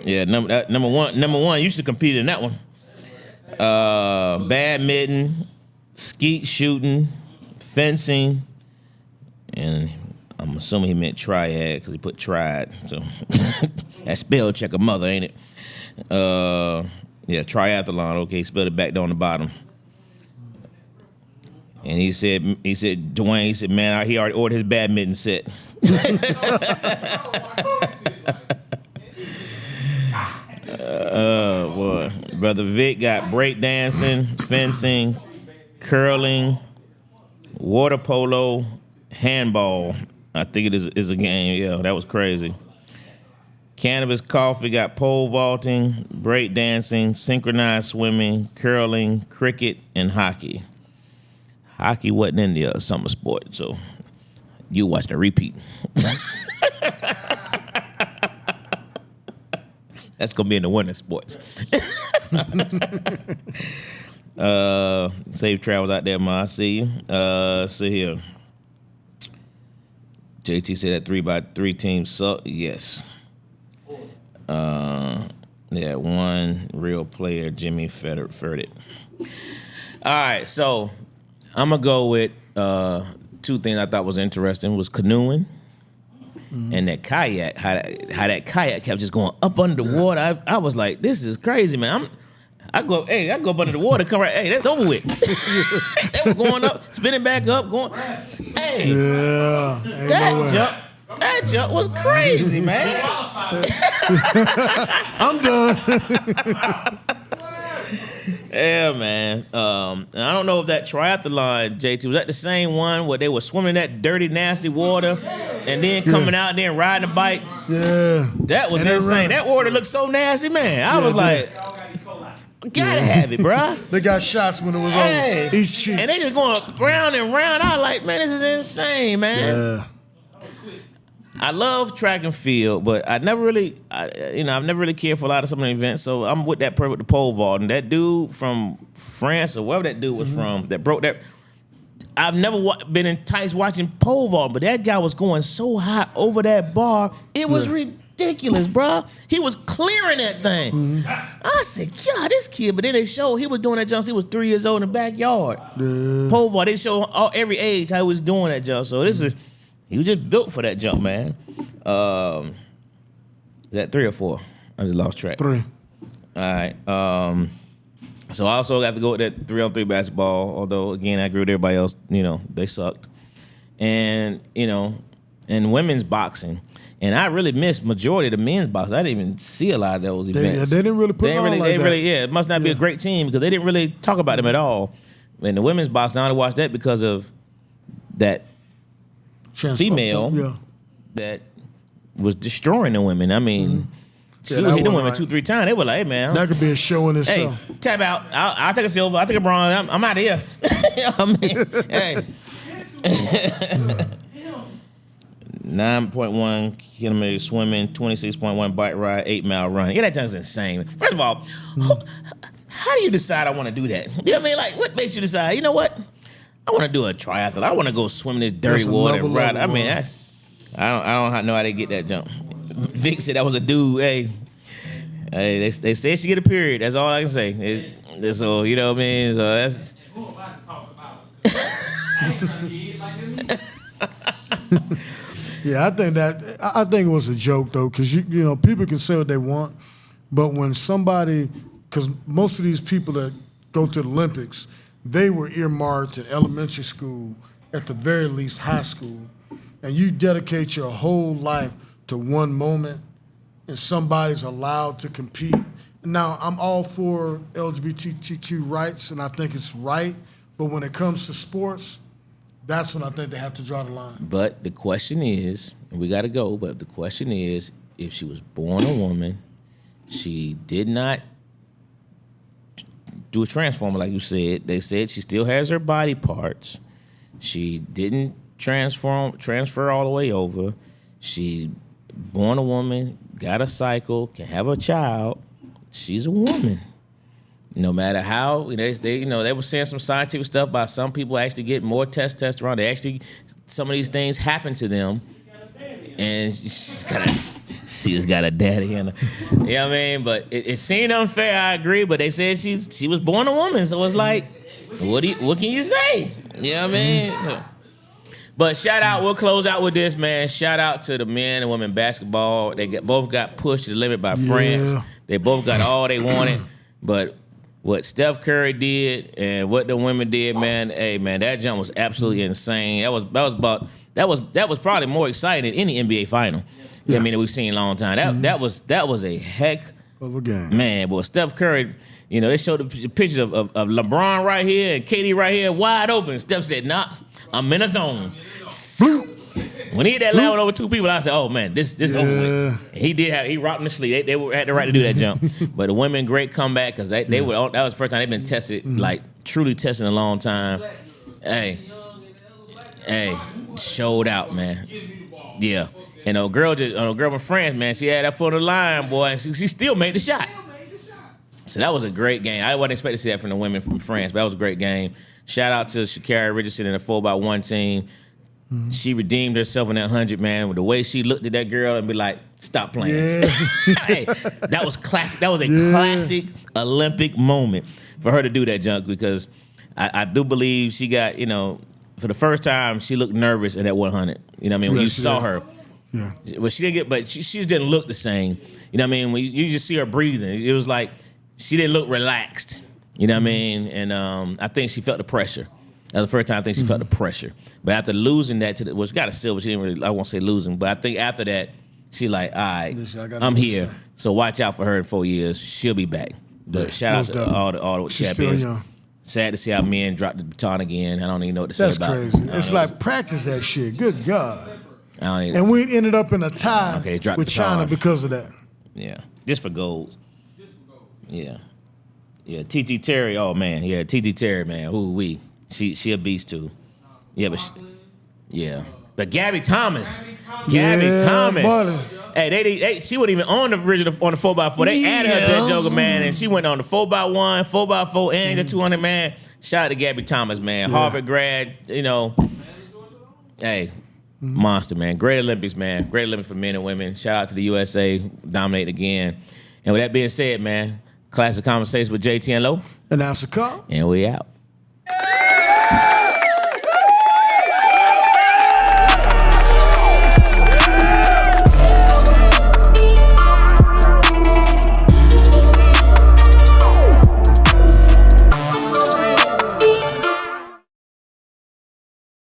Speaker 2: Yeah, number one used to compete in that one. Badminton, skeet shooting, fencing, and I'm assuming he meant triad because he put tried. So that spell checker mother, ain't it? Yeah, triathlon. Okay, he spelled it back down the bottom. And he said, Dwayne, he said, man, he already ordered his badminton set. Boy. Brother Vic got breakdancing, fencing, curling, water polo, handball. I think it is a game. Yeah, that was crazy. Cannabis Coffee got pole vaulting, breakdancing, synchronized swimming, curling, cricket, and hockey. Hockey wasn't in the summer sport, so you watched the repeat. That's gonna be in the winter sports. Safe travels out there, Ma. I see you. See here. JT said that 3x3 team suck. Yes. Yeah, one real player, Jimmy Furtick. All right, so I'm gonna go with two things I thought was interesting was canoeing and that kayak. How that kayak kept just going up under the water. I was like, this is crazy, man. I go up under the water, come right. Hey, that's over with. They were going up, spinning back up, going. Hey,
Speaker 3: Yeah.
Speaker 2: that jump was crazy, man.
Speaker 3: I'm done.
Speaker 2: Yeah, man. And I don't know if that triathlon, JT, was that the same one where they were swimming in that dirty, nasty water and then coming out and then riding a bike?
Speaker 3: Yeah.
Speaker 2: That was
Speaker 3: And
Speaker 2: insane. That water looked so nasty, man. I was like, gotta have it, bruh.
Speaker 3: They got shots when it was
Speaker 2: Hey.
Speaker 3: over each cheek.
Speaker 2: And they just going round and round. I was like, man, this is insane, man.
Speaker 3: Yeah.
Speaker 2: I love track and field, but I've never really cared for a lot of some of the events. So I'm with that with the pole vault. And that dude from France or wherever that dude was from that broke that. I've never been enticed watching pole vault, but that guy was going so high over that bar. It was ridiculous, bro. He was clearing that thing. I said, God, this kid. But then they showed he was doing that jump. He was 3 years old in the backyard. Pole vault. They show every age how he was doing that jump. So this is. He was just built for that jump, man. Is that 3 or 4? I just lost track.
Speaker 3: 3.
Speaker 2: All right. So I also got to go with that 3-on-3 basketball, although, again, I agree with everybody else. They sucked. And, and women's boxing. And I really missed majority of the men's boxing. I didn't even see a lot of those events.
Speaker 3: They didn't really put it on like that.
Speaker 2: It must not be a great team because they didn't really talk about them at all. And the women's boxing, I only watched that because of that female that was destroying the women. I mean, she would hit the women 2-3 times. They were like, hey, man.
Speaker 3: That could be a show in itself.
Speaker 2: Hey, tap out. I'll take a silver. I'll take a bronze. I'm out of here. You know what I mean? Hey. 9.1 kilometers swimming, 26.1 bike ride, 8-mile run. Yeah, that junk's insane. First of all, how do you decide I want to do that? You know what I mean? Like, what makes you decide, you know what? I want to do a triathlon. I want to go swim in this dirty water and ride. I mean, I don't know how they get that jump. Vic said that was a dude. Hey, they said she get a period. That's all I can say. So you know what I mean. So that's.
Speaker 3: Yeah, I think it was a joke though, because you know people can say what they want, but when somebody, because most of these people that go to the Olympics, they were earmarked in elementary school, at the very least high school, and you dedicate your whole life to one moment, and somebody's allowed to compete. Now, I'm all for LGBTQ rights, and I think it's right, but when it comes to sports, that's when I think they have to draw the line.
Speaker 2: But the question is, and we got to go, but the question is, if she was born a woman, she did not do a transformer like you said. They said she still has her body parts. She didn't transfer all the way over. She born a woman, got a cycle, can have a child. She's a woman. No matter how, they were saying some scientific stuff about some people actually get more testosterone. They actually, some of these things happen to them. And she's got a daddy in her. You know what I mean? But it seemed unfair, I agree, but they said she was born a woman, so it's like, what can you say? You know what I mean? But shout out, we'll close out with this, man. Shout out to the men and women basketball. They both got pushed to the limit by France. They both got all they wanted. But what Steph Curry did and what the women did, man, hey man, that jump was absolutely insane. That was probably more exciting than any NBA final. You know what I mean, that we've seen in a long time. That was a heck
Speaker 3: of a game. Man,
Speaker 2: boy, Steph Curry, you know, they showed the pictures of LeBron right here and KD right here, wide open. Steph said, nah, I'm in a zone. When he hit that line over two people, I said, "Oh man, this over with." He rocked the sleeve. They had the right to do that jump. But the women, great comeback because they were that was the first time they've been tested, like truly tested in a long time. Hey, showed out, man. Yeah, and a girl from France, man, she had that foot on the line, boy, and she still made the shot. So that was a great game. I wasn't expecting to see that from the women from France, but that was a great game. Shout out to Sha'Carri Richardson and the 4x1 team. She redeemed herself in that 100, man. With the way she looked at that girl and be like, "Stop playing."
Speaker 3: Yeah.
Speaker 2: Hey, that was classic. That was a classic Olympic moment for her to do that junk because I do believe she got, you know, for the first time she looked nervous in that 100. You know what I mean? When you saw her, well, she didn't get, but she just didn't look the same. You know what I mean? When you just see her breathing, it was like she didn't look relaxed. You know what I mean? And I think she felt the pressure. That was the first time I think she felt the pressure. But after losing that she got a silver. She didn't really, I won't say losing, but I think after that, she like, all right, I'm here. So watch out for her in 4 years. She'll be back. But shout out to all the champions. Sad to see how men dropped the baton again. I don't even know what to say about it.
Speaker 3: That's crazy. It's like practice that shit. Good God.
Speaker 2: And
Speaker 3: we ended up in a tie with China because of that.
Speaker 2: Yeah, just for goals. Yeah. Yeah, T.T. Terry, oh man. Yeah, T.T. Terry, man. Ooh-wee. She a beast too. Yeah, but Gabby Thomas. Buddy. Hey, she wasn't even on the original on the 4x4. They added her to that joker, man, and she went on the 4x1, 4x4, and the 200, man. Shout out to Gabby Thomas, man. Harvard grad, you know. Hey, monster, man. Great Olympics, man. Great Olympics for men and women. Shout out to the USA, dominating again. And with that being said, man, Classic Conversations with Jae Tea Lo.
Speaker 3: And that's a call.
Speaker 2: And we out.